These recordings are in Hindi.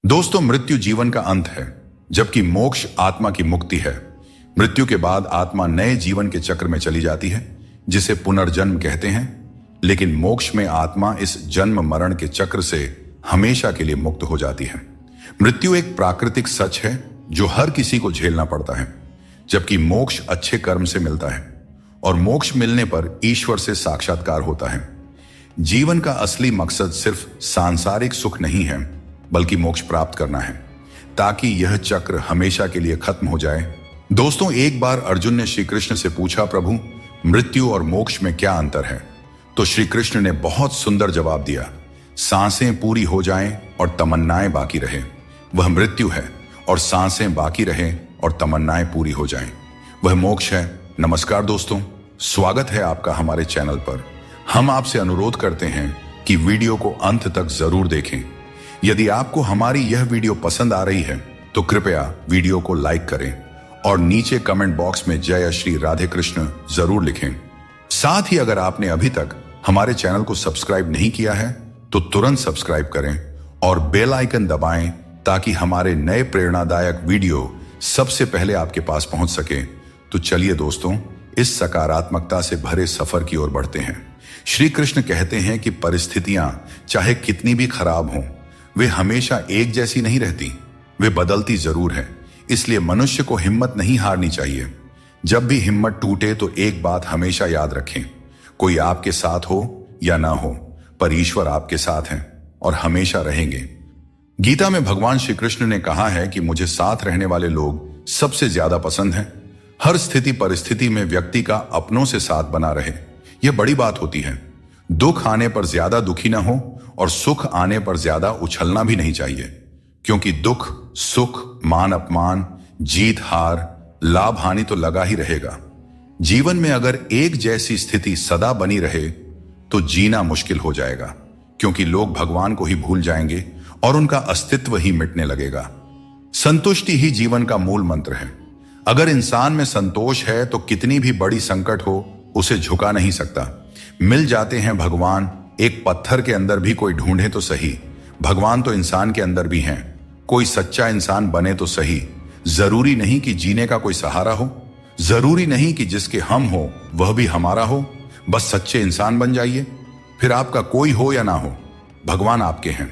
दोस्तों, मृत्यु जीवन का अंत है, जबकि मोक्ष आत्मा की मुक्ति है। मृत्यु के बाद आत्मा नए जीवन के चक्र में चली जाती है, जिसे पुनर्जन्म कहते हैं। लेकिन मोक्ष में आत्मा इस जन्म मरण के चक्र से हमेशा के लिए मुक्त हो जाती है। मृत्यु एक प्राकृतिक सच है जो हर किसी को झेलना पड़ता है, जबकि मोक्ष अच्छे कर्म से मिलता है और मोक्ष मिलने पर ईश्वर से साक्षात्कार होता है। जीवन का असली मकसद सिर्फ सांसारिक सुख नहीं है, बल्कि मोक्ष प्राप्त करना है, ताकि यह चक्र हमेशा के लिए खत्म हो जाए। दोस्तों, एक बार अर्जुन ने श्री कृष्ण से पूछा, प्रभु, मृत्यु और मोक्ष में क्या अंतर है? तो श्री कृष्ण ने बहुत सुंदर जवाब दिया, सांसें पूरी हो जाएं और तमन्नाएं बाकी रहे, वह मृत्यु है, और सांसें बाकी रहे और तमन्नाएं पूरी हो जाएं, वह मोक्ष है। नमस्कार दोस्तों, स्वागत है आपका हमारे चैनल पर। हम आपसे अनुरोध करते हैं कि वीडियो को अंत तक जरूर देखें। यदि आपको हमारी यह वीडियो पसंद आ रही है तो कृपया वीडियो को लाइक करें और नीचे कमेंट बॉक्स में जय श्री राधे कृष्ण जरूर लिखें। साथ ही अगर आपने अभी तक हमारे चैनल को सब्सक्राइब नहीं किया है तो तुरंत सब्सक्राइब करें और बेल आइकन दबाएं, ताकि हमारे नए प्रेरणादायक वीडियो सबसे पहले आपके पास पहुंच सके। तो चलिए दोस्तों, इस सकारात्मकता से भरे सफर की ओर बढ़ते हैं। श्री कृष्ण कहते हैं कि परिस्थितियां चाहे कितनी भी खराब हों, वे हमेशा एक जैसी नहीं रहती, वे बदलती जरूर है। इसलिए मनुष्य को हिम्मत नहीं हारनी चाहिए। जब भी हिम्मत टूटे तो एक बात हमेशा याद रखें, कोई आपके साथ हो या ना हो, पर ईश्वर आपके साथ हैं और हमेशा रहेंगे। गीता में भगवान श्री कृष्ण ने कहा है कि मुझे साथ रहने वाले लोग सबसे ज्यादा पसंद हैं। हर स्थिति परिस्थिति में व्यक्ति का अपनों से साथ बना रहे, यह बड़ी बात होती है। दुख आने पर ज्यादा दुखी ना हो और सुख आने पर ज्यादा उछलना भी नहीं चाहिए, क्योंकि दुख सुख, मान अपमान, जीत हार, लाभ हानि तो लगा ही रहेगा। जीवन में अगर एक जैसी स्थिति सदा बनी रहे तो जीना मुश्किल हो जाएगा, क्योंकि लोग भगवान को ही भूल जाएंगे और उनका अस्तित्व ही मिटने लगेगा। संतुष्टि ही जीवन का मूल मंत्र है। अगर इंसान में संतोष है तो कितनी भी बड़ी संकट हो उसे झुका नहीं सकता। मिल जाते हैं भगवान, एक पत्थर के अंदर भी कोई ढूंढे तो सही। भगवान तो इंसान के अंदर भी हैं, कोई सच्चा इंसान बने तो सही। जरूरी नहीं कि जीने का कोई सहारा हो, जरूरी नहीं कि जिसके हम हो वह भी हमारा हो, बस सच्चे इंसान बन जाइए। फिर आपका कोई हो या ना हो, भगवान आपके हैं।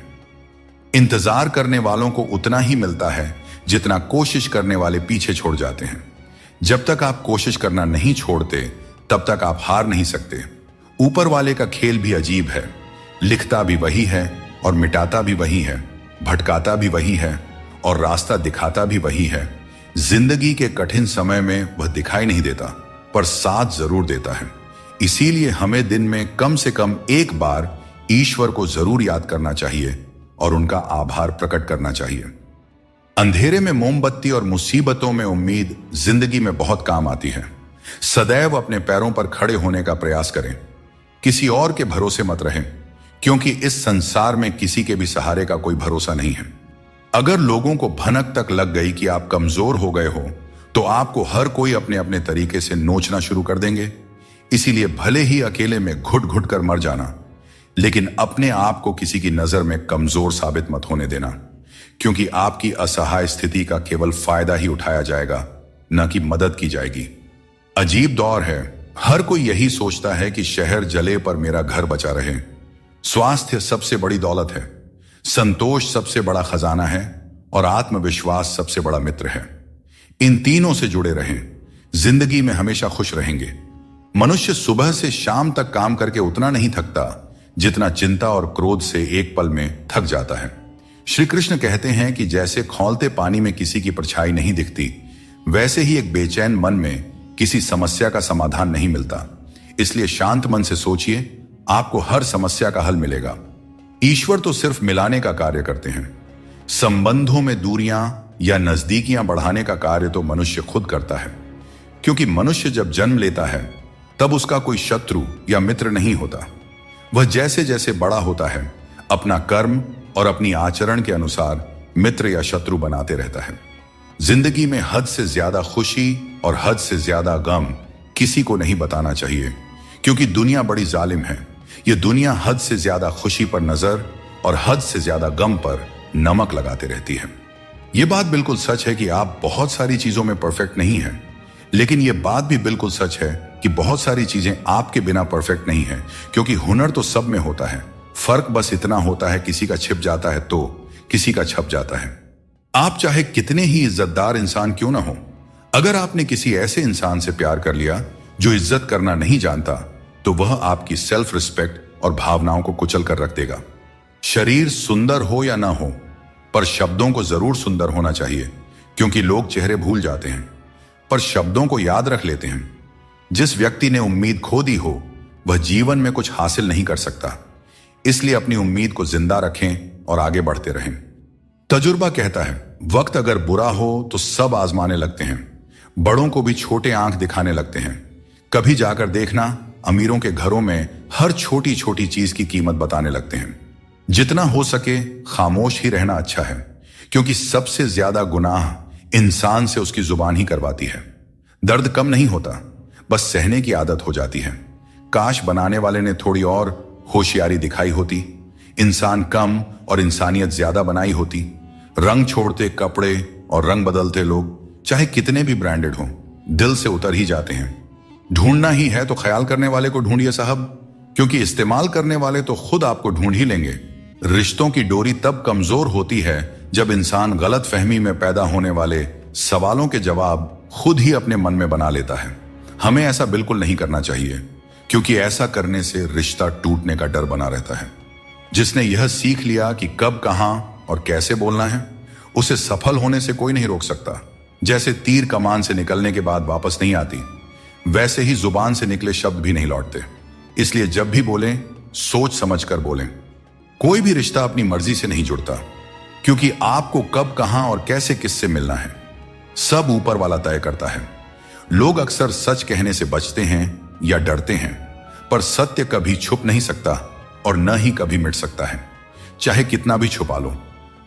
इंतजार करने वालों को उतना ही मिलता है जितना कोशिश करने वाले पीछे छोड़ जाते हैं। जब तक आप कोशिश करना नहीं छोड़ते तब तक आप हार नहीं सकते। ऊपर वाले का खेल भी अजीब है, लिखता भी वही है और मिटाता भी वही है, भटकाता भी वही है और रास्ता दिखाता भी वही है। जिंदगी के कठिन समय में वह दिखाई नहीं देता, पर साथ जरूर देता है। इसीलिए हमें दिन में कम से कम एक बार ईश्वर को जरूर याद करना चाहिए और उनका आभार प्रकट करना चाहिए। अंधेरे में मोमबत्ती और मुसीबतों में उम्मीद जिंदगी में बहुत काम आती है। सदैव अपने पैरों पर खड़े होने का प्रयास करें, किसी और के भरोसे मत रहें, क्योंकि इस संसार में किसी के भी सहारे का कोई भरोसा नहीं है। अगर लोगों को भनक तक लग गई कि आप कमजोर हो गए हो तो आपको हर कोई अपने अपने तरीके से नोचना शुरू कर देंगे। इसीलिए भले ही अकेले में घुट घुट कर मर जाना, लेकिन अपने आप को किसी की नजर में कमजोर साबित मत होने देना, क्योंकि आपकी असहाय स्थिति का केवल फायदा ही उठाया जाएगा, न कि मदद की जाएगी। अजीब दौर है, हर कोई यही सोचता है कि शहर जले पर मेरा घर बचा रहे। स्वास्थ्य सबसे बड़ी दौलत है, संतोष सबसे बड़ा खजाना है और आत्मविश्वास सबसे बड़ा मित्र है। इन तीनों से जुड़े रहें, जिंदगी में हमेशा खुश रहेंगे। मनुष्य सुबह से शाम तक काम करके उतना नहीं थकता जितना चिंता और क्रोध से एक पल में थक जाता है। श्री कृष्ण कहते हैं कि जैसे खौलते पानी में किसी की परछाई नहीं दिखती, वैसे ही एक बेचैन मन में किसी समस्या का समाधान नहीं मिलता। इसलिए शांत मन से सोचिए, आपको हर समस्या का हल मिलेगा। ईश्वर तो सिर्फ मिलाने का कार्य करते हैं। संबंधों में दूरियां या नजदीकियां बढ़ाने का कार्य तो मनुष्य खुद करता है, क्योंकि मनुष्य जब जन्म लेता है तब उसका कोई शत्रु या मित्र नहीं होता। वह जैसे जैसे बड़ा होता है अपना कर्म और अपनी आचरण के अनुसार मित्र या शत्रु बनाते रहता है। जिंदगी में हद से ज्यादा खुशी और हद से ज्यादा गम किसी को नहीं बताना चाहिए, क्योंकि दुनिया बड़ी जालिम है। यह दुनिया हद से ज्यादा खुशी पर नजर और हद से ज्यादा गम पर नमक लगाते रहती है। यह बात बिल्कुल सच है कि आप बहुत सारी चीजों में परफेक्ट नहीं हैं, लेकिन यह बात भी बिल्कुल सच है कि बहुत सारी चीजें आपके बिना परफेक्ट नहीं है, क्योंकि हुनर तो सब में होता है। फर्क बस इतना होता है, किसी का छिप जाता है तो किसी का छप जाता है। आप चाहे कितने ही इज्जतदार इंसान क्यों ना हो, अगर आपने किसी ऐसे इंसान से प्यार कर लिया जो इज्जत करना नहीं जानता, तो वह आपकी सेल्फ रिस्पेक्ट और भावनाओं को कुचल कर रख देगा। शरीर सुंदर हो या ना हो, पर शब्दों को जरूर सुंदर होना चाहिए, क्योंकि लोग चेहरे भूल जाते हैं पर शब्दों को याद रख लेते हैं। जिस व्यक्ति ने उम्मीद खो दी हो, वह जीवन में कुछ हासिल नहीं कर सकता। इसलिए अपनी उम्मीद को जिंदा रखें और आगे बढ़ते रहें। तजुर्बा कहता है, वक्त अगर बुरा हो तो सब आजमाने लगते हैं, बड़ों को भी छोटे आंख दिखाने लगते हैं। कभी जाकर देखना, अमीरों के घरों में हर छोटी छोटी चीज की कीमत बताने लगते हैं। जितना हो सके खामोश ही रहना अच्छा है, क्योंकि सबसे ज्यादा गुनाह इंसान से उसकी जुबान ही करवाती है। दर्द कम नहीं होता, बस सहने की आदत हो जाती है। काश बनाने वाले ने थोड़ी और होशियारी दिखाई होती, इंसान कम और इंसानियत ज्यादा बनाई होती। रंग छोड़ते कपड़े और रंग बदलते लोग चाहे कितने भी ब्रांडेड हों, दिल से उतर ही जाते हैं। ढूंढना ही है तो ख्याल करने वाले को ढूंढिए साहब, क्योंकि इस्तेमाल करने वाले तो खुद आपको ढूंढ ही लेंगे। रिश्तों की डोरी तब कमजोर होती है जब इंसान गलत फहमी में पैदा होने वाले सवालों के जवाब खुद ही अपने मन में बना लेता है। हमें ऐसा बिल्कुल नहीं करना चाहिए, क्योंकि ऐसा करने से रिश्ता टूटने का डर बना रहता है। जिसने यह सीख लिया कि कब, कहां और कैसे बोलना है, उसे सफल होने से कोई नहीं रोक सकता। जैसे तीर कमान से निकलने के बाद वापस नहीं आती, वैसे ही जुबान से निकले शब्द भी नहीं लौटते। इसलिए जब भी बोलें, सोच समझ कर बोलें। कोई भी रिश्ता अपनी मर्जी से नहीं जुड़ता, क्योंकि आपको कब, कहां और कैसे किससे मिलना है, सब ऊपर वाला तय करता है। लोग अक्सर सच कहने से बचते हैं या डरते हैं, पर सत्य कभी छुप नहीं सकता और न ही कभी मिट सकता है। चाहे कितना भी छुपा लो,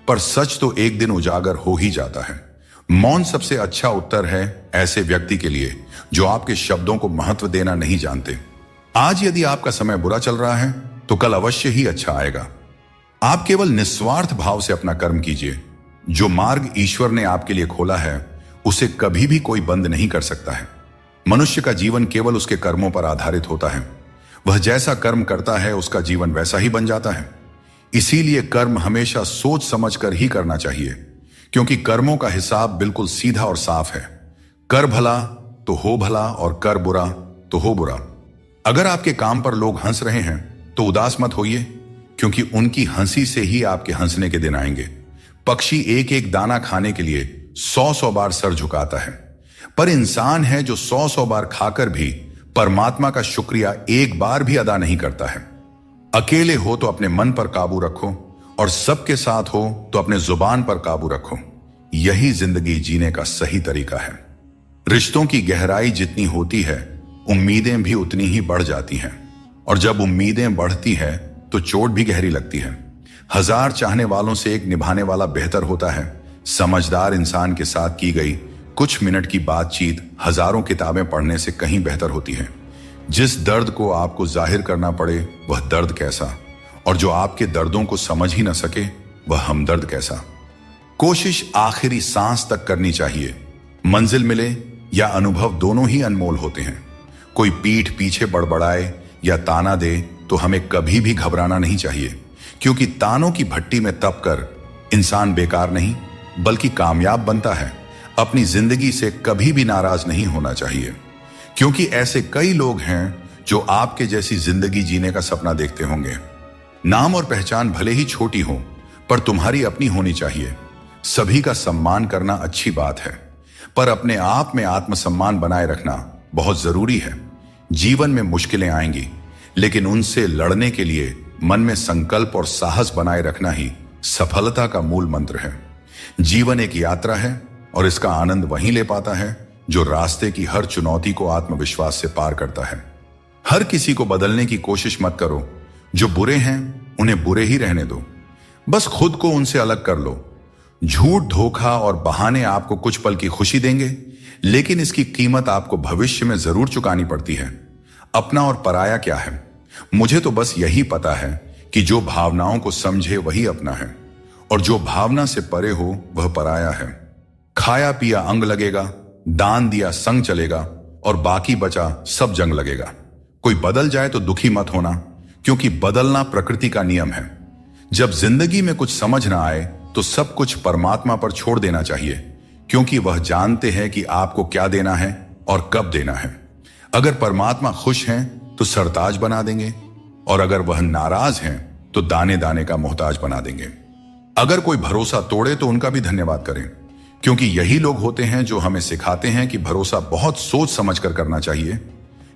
पर सच तो एक दिन उजागर हो ही जाता है। मौन सबसे अच्छा उत्तर है ऐसे व्यक्ति के लिए जो आपके शब्दों को महत्व देना नहीं जानते। आज यदि आपका समय बुरा चल रहा है, तो कल अवश्य ही अच्छा आएगा। आप केवल निस्वार्थ भाव से अपना कर्म कीजिए। जो मार्ग ईश्वर ने आपके लिए खोला है, उसे कभी भी कोई बंद नहीं कर सकता है। मनुष्य का जीवन केवल उसके कर्मों पर आधारित होता है। वह जैसा कर्म करता है, उसका जीवन वैसा ही बन जाता है। इसीलिए कर्म हमेशा सोच समझ कर ही करना चाहिए, क्योंकि कर्मों का हिसाब बिल्कुल सीधा और साफ है। कर भला तो हो भला और कर बुरा तो हो बुरा। अगर आपके काम पर लोग हंस रहे हैं तो उदास मत होइए, क्योंकि उनकी हंसी से ही आपके हंसने के दिन आएंगे। पक्षी एक एक दाना खाने के लिए 100 बार सर झुकाता है, पर इंसान है जो 100 बार खाकर भी परमात्मा का शुक्रिया एक बार भी अदा नहीं करता है। अकेले हो तो अपने मन पर काबू रखो, और सबके साथ हो तो अपने जुबान पर काबू रखो। यही जिंदगी जीने का सही तरीका है। रिश्तों की गहराई जितनी होती है, उम्मीदें भी उतनी ही बढ़ जाती हैं, और जब उम्मीदें बढ़ती हैं तो चोट भी गहरी लगती है। 1000 चाहने वालों से एक निभाने वाला बेहतर होता है। समझदार इंसान के साथ की गई कुछ मिनट की बातचीत हजारों किताबें पढ़ने से कहीं बेहतर होती है। जिस दर्द को आपको जाहिर करना पड़े, वह दर्द कैसा, और जो आपके दर्दों को समझ ही न सके, वह हमदर्द कैसा। कोशिश आखिरी सांस तक करनी चाहिए। मंजिल मिले या अनुभव दोनों ही अनमोल होते हैं। कोई पीठ पीछे बड़बड़ाए या ताना दे तो हमें कभी भी घबराना नहीं चाहिए, क्योंकि तानों की भट्टी में तप कर इंसान बेकार नहीं बल्कि कामयाब बनता है। अपनी जिंदगी से कभी भी नाराज नहीं होना चाहिए, क्योंकि ऐसे कई लोग हैं जो आपके जैसी जिंदगी जीने का सपना देखते होंगे। नाम और पहचान भले ही छोटी हो, पर तुम्हारी अपनी होनी चाहिए। सभी का सम्मान करना अच्छी बात है, पर अपने आप में आत्मसम्मान बनाए रखना बहुत जरूरी है। जीवन में मुश्किलें आएंगी, लेकिन उनसे लड़ने के लिए मन में संकल्प और साहस बनाए रखना ही सफलता का मूल मंत्र है। जीवन एक यात्रा है, और इसका आनंद वहीं ले पाता है जो रास्ते की हर चुनौती को आत्मविश्वास से पार करता है। हर किसी को बदलने की कोशिश मत करो। जो बुरे हैं उन्हें बुरे ही रहने दो, बस खुद को उनसे अलग कर लो। झूठ, धोखा और बहाने आपको कुछ पल की खुशी देंगे, लेकिन इसकी कीमत आपको भविष्य में जरूर चुकानी पड़ती है। अपना और पराया क्या है? मुझे तो बस यही पता है कि जो भावनाओं को समझे वही अपना है, और जो भावना से परे हो वह पराया है। खाया पिया अंग लगेगा, दान दिया संग चलेगा और बाकी बचा सब जंग लगेगा। कोई बदल जाए तो दुखी मत होना, क्योंकि बदलना प्रकृति का नियम है। जब जिंदगी में कुछ समझ ना आए तो सब कुछ परमात्मा पर छोड़ देना चाहिए, क्योंकि वह जानते हैं कि आपको क्या देना है और कब देना है। अगर परमात्मा खुश हैं तो सरताज बना देंगे, और अगर वह नाराज हैं तो दाने दाने का मोहताज बना देंगे। अगर कोई भरोसा तोड़े तो उनका भी धन्यवाद करें, क्योंकि यही लोग होते हैं जो हमें सिखाते हैं कि भरोसा बहुत सोच समझ कर करना चाहिए।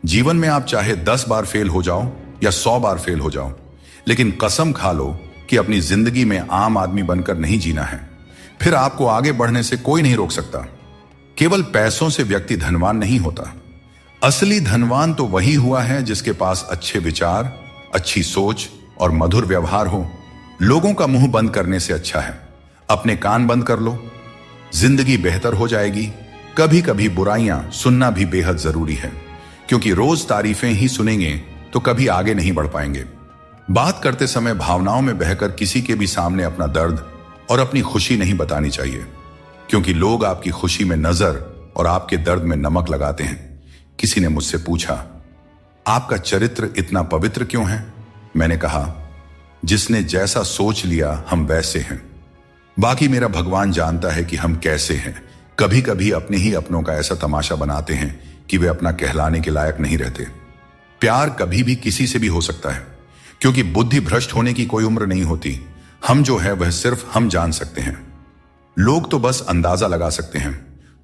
जीवन में आप चाहे 10 बार फेल हो जाओ या 100 बार फेल हो जाओ, लेकिन कसम खा लो कि अपनी जिंदगी में आम आदमी बनकर नहीं जीना है। फिर आपको आगे बढ़ने से कोई नहीं रोक सकता। केवल पैसों से व्यक्ति धनवान नहीं होता। असली धनवान तो वही हुआ है जिसके पास अच्छे विचार, अच्छी सोच और मधुर व्यवहार हो। लोगों का मुंह बंद करने से अच्छा है अपने कान बंद कर लो। जिंदगी बेहतर हो जाएगी। कभी कभी बुराइयां सुनना भी बेहद जरूरी है, क्योंकि रोज तारीफें ही सुनेंगे तो कभी आगे नहीं बढ़ पाएंगे। बात करते समय भावनाओं में बहकर किसी के भी सामने अपना दर्द और अपनी खुशी नहीं बतानी चाहिए, क्योंकि लोग आपकी खुशी में नजर और आपके दर्द में नमक लगाते हैं। किसी ने मुझसे पूछा, आपका चरित्र इतना पवित्र क्यों है? मैंने कहा, जिसने जैसा सोच लिया हम वैसे हैं। बाकी मेरा भगवान जानता है कि हम कैसे हैं। कभी कभी अपने ही अपनों का ऐसा तमाशा बनाते हैं कि वे अपना कहलाने के लायक नहीं रहते। प्यार कभी भी किसी से भी हो सकता है, क्योंकि बुद्धि भ्रष्ट होने की कोई उम्र नहीं होती। हम जो है वह सिर्फ हम जान सकते हैं। लोग तो बस अंदाजा लगा सकते हैं।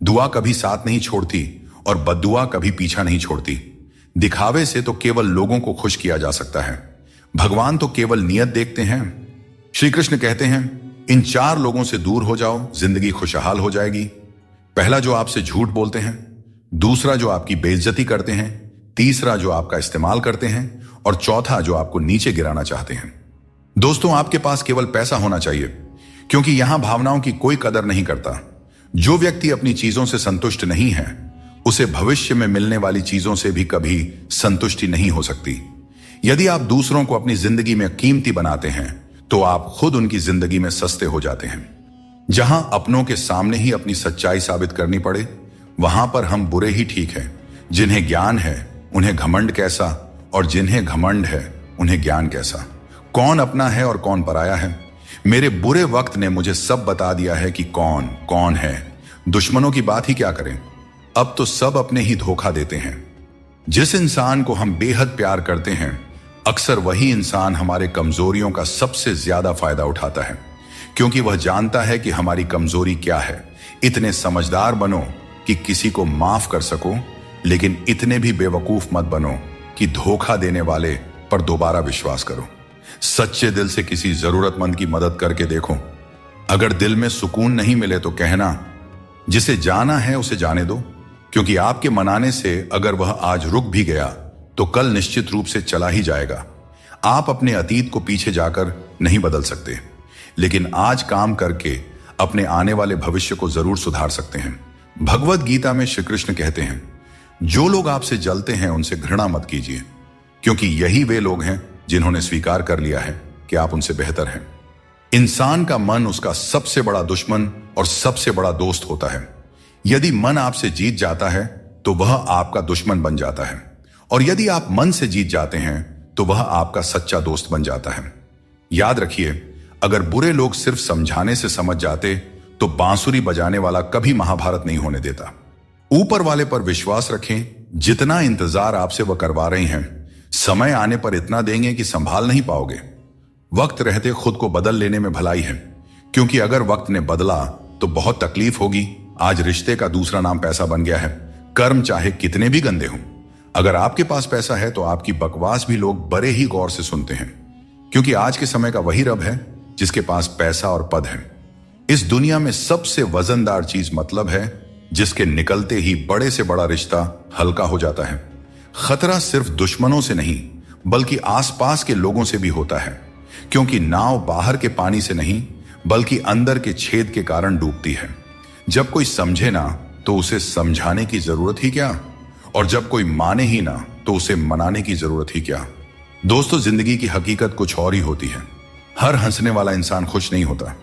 दुआ कभी साथ नहीं छोड़ती और बद्दुआ कभी पीछा नहीं छोड़ती। दिखावे से तो केवल लोगों को खुश किया जा सकता है। भगवान तो केवल नियत देखते हैं। श्री कृष्ण कहते हैं, इन 4 लोगों से दूर हो जाओ, जिंदगी खुशहाल हो जाएगी। पहला, जो आपसे झूठ बोलते हैं। दूसरा, जो आपकी बेइज्जती करते हैं। तीसरा, जो आपका इस्तेमाल करते हैं। और चौथा, जो आपको नीचे गिराना चाहते हैं। दोस्तों, आपके पास केवल पैसा होना चाहिए, क्योंकि यहां भावनाओं की कोई कदर नहीं करता। जो व्यक्ति अपनी चीजों से संतुष्ट नहीं है, उसे भविष्य में मिलने वाली चीजों से भी कभी संतुष्टि नहीं हो सकती। यदि आप दूसरों को अपनी जिंदगी में कीमती बनाते हैं, तो आप खुद उनकी जिंदगी में सस्ते हो जाते हैं। जहां अपनों के सामने ही अपनी सच्चाई साबित करनी पड़े, वहां पर हम बुरे ही ठीक हैं। जिन्हें ज्ञान है उन्हें घमंड कैसा, और जिन्हें घमंड है उन्हें ज्ञान कैसा। कौन अपना है और कौन पराया है? मेरे बुरे वक्त ने मुझे सब बता दिया है कि कौन कौन है। दुश्मनों की बात ही क्या करें, अब तो सब अपने ही धोखा देते हैं। जिस इंसान को हम बेहद प्यार करते हैं, अक्सर वही इंसान हमारे कमजोरियों का सबसे ज्यादा फायदा उठाता है, क्योंकि वह जानता है कि हमारी कमजोरी क्या है। इतने समझदार बनो कि किसी को माफ कर सको, लेकिन इतने भी बेवकूफ मत बनो कि धोखा देने वाले पर दोबारा विश्वास करो। सच्चे दिल से किसी जरूरतमंद की मदद करके देखो। अगर दिल में सुकून नहीं मिले तो कहना, जिसे जाना है उसे जाने दो, क्योंकि आपके मनाने से अगर वह आज रुक भी गया तो कल निश्चित रूप से चला ही जाएगा। आप अपने अतीत को पीछे जाकर नहीं बदल सकते, लेकिन आज काम करके अपने आने वाले भविष्य को जरूर सुधार सकते हैं। भगवत गीता में श्री कृष्ण कहते हैं, जो लोग आपसे जलते हैं उनसे घृणा मत कीजिए, क्योंकि यही वे लोग हैं जिन्होंने स्वीकार कर लिया है कि आप उनसे बेहतर हैं। इंसान का मन उसका सबसे बड़ा दुश्मन और सबसे बड़ा दोस्त होता है। यदि मन आपसे जीत जाता है तो वह आपका दुश्मन बन जाता है, और यदि आप मन से जीत जाते हैं तो वह आपका सच्चा दोस्त बन जाता है। याद रखिए, अगर बुरे लोग सिर्फ समझाने से समझ जाते तो बांसुरी बजाने वाला कभी महाभारत नहीं होने देता। ऊपर वाले पर विश्वास रखें। जितना इंतजार आपसे वह करवा रहे हैं, समय आने पर इतना देंगे कि संभाल नहीं पाओगे। वक्त रहते खुद को बदल लेने में भलाई है, क्योंकि अगर वक्त ने बदला तो बहुत तकलीफ होगी। आज रिश्ते का दूसरा नाम पैसा बन गया है। कर्म चाहे कितने भी गंदे हों, अगर आपके पास पैसा है तो आपकी बकवास भी लोग बड़े ही गौर से सुनते हैं, क्योंकि आज के समय का वही रब है जिसके पास पैसा और पद है। इस दुनिया में सबसे वजनदार चीज मतलब है, जिसके निकलते ही बड़े से बड़ा रिश्ता हल्का हो जाता है। खतरा सिर्फ दुश्मनों से नहीं बल्कि आसपास के लोगों से भी होता है, क्योंकि नाव बाहर के पानी से नहीं बल्कि अंदर के छेद के कारण डूबती है। जब कोई समझे ना तो उसे समझाने की जरूरत ही क्या, और जब कोई माने ही ना तो उसे मनाने की जरूरत ही क्या। दोस्तों, जिंदगी की हकीकत कुछ और ही होती है। हर हंसने वाला इंसान खुश नहीं होता।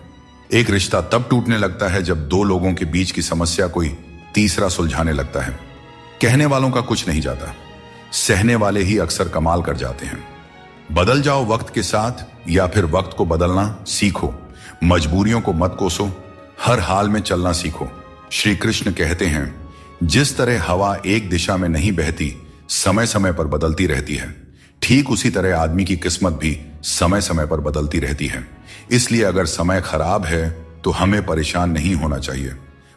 एक रिश्ता तब टूटने लगता है जब दो लोगों के बीच की समस्या कोई तीसरा सुलझाने लगता है। कहने वालों का कुछ नहीं जाता, सहने वाले ही अक्सर कमाल कर जाते हैं। बदल जाओ वक्त के साथ या फिर वक्त को बदलना सीखो। मजबूरियों को मत कोसो, हर हाल में चलना सीखो। श्री कृष्ण कहते हैं, जिस तरह हवा एक दिशा में नहीं बहती, समय समय पर बदलती रहती है, ठीक उसी तरह आदमी की किस्मत भी समय समय पर बदलती रहती है। इसलिए अगर समय खराब है तो हमें परेशान नहीं होना चाहिए,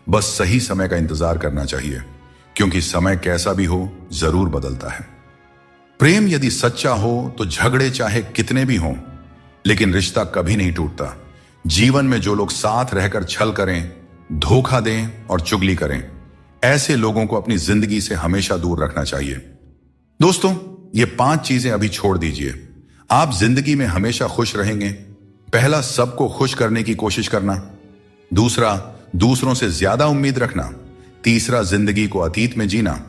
बस सही समय का इंतजार करना चाहिए, क्योंकि समय कैसा भी हो जरूर बदलता है। प्रेम यदि सच्चा हो तो झगड़े चाहे कितने भी हों, लेकिन रिश्ता कभी नहीं टूटता। जीवन में जो लोग साथ रहकर छल करें, धोखा दें और चुगली करें, ऐसे लोगों को अपनी जिंदगी से हमेशा दूर रखना चाहिए। दोस्तों, ये 5 चीजें अभी छोड़ दीजिए, आप जिंदगी में हमेशा खुश रहेंगे। पहला, सबको खुश करने की कोशिश करना। दूसरा, दूसरों से ज्यादा उम्मीद रखना। तीसरा, जिंदगी को अतीत में जीना।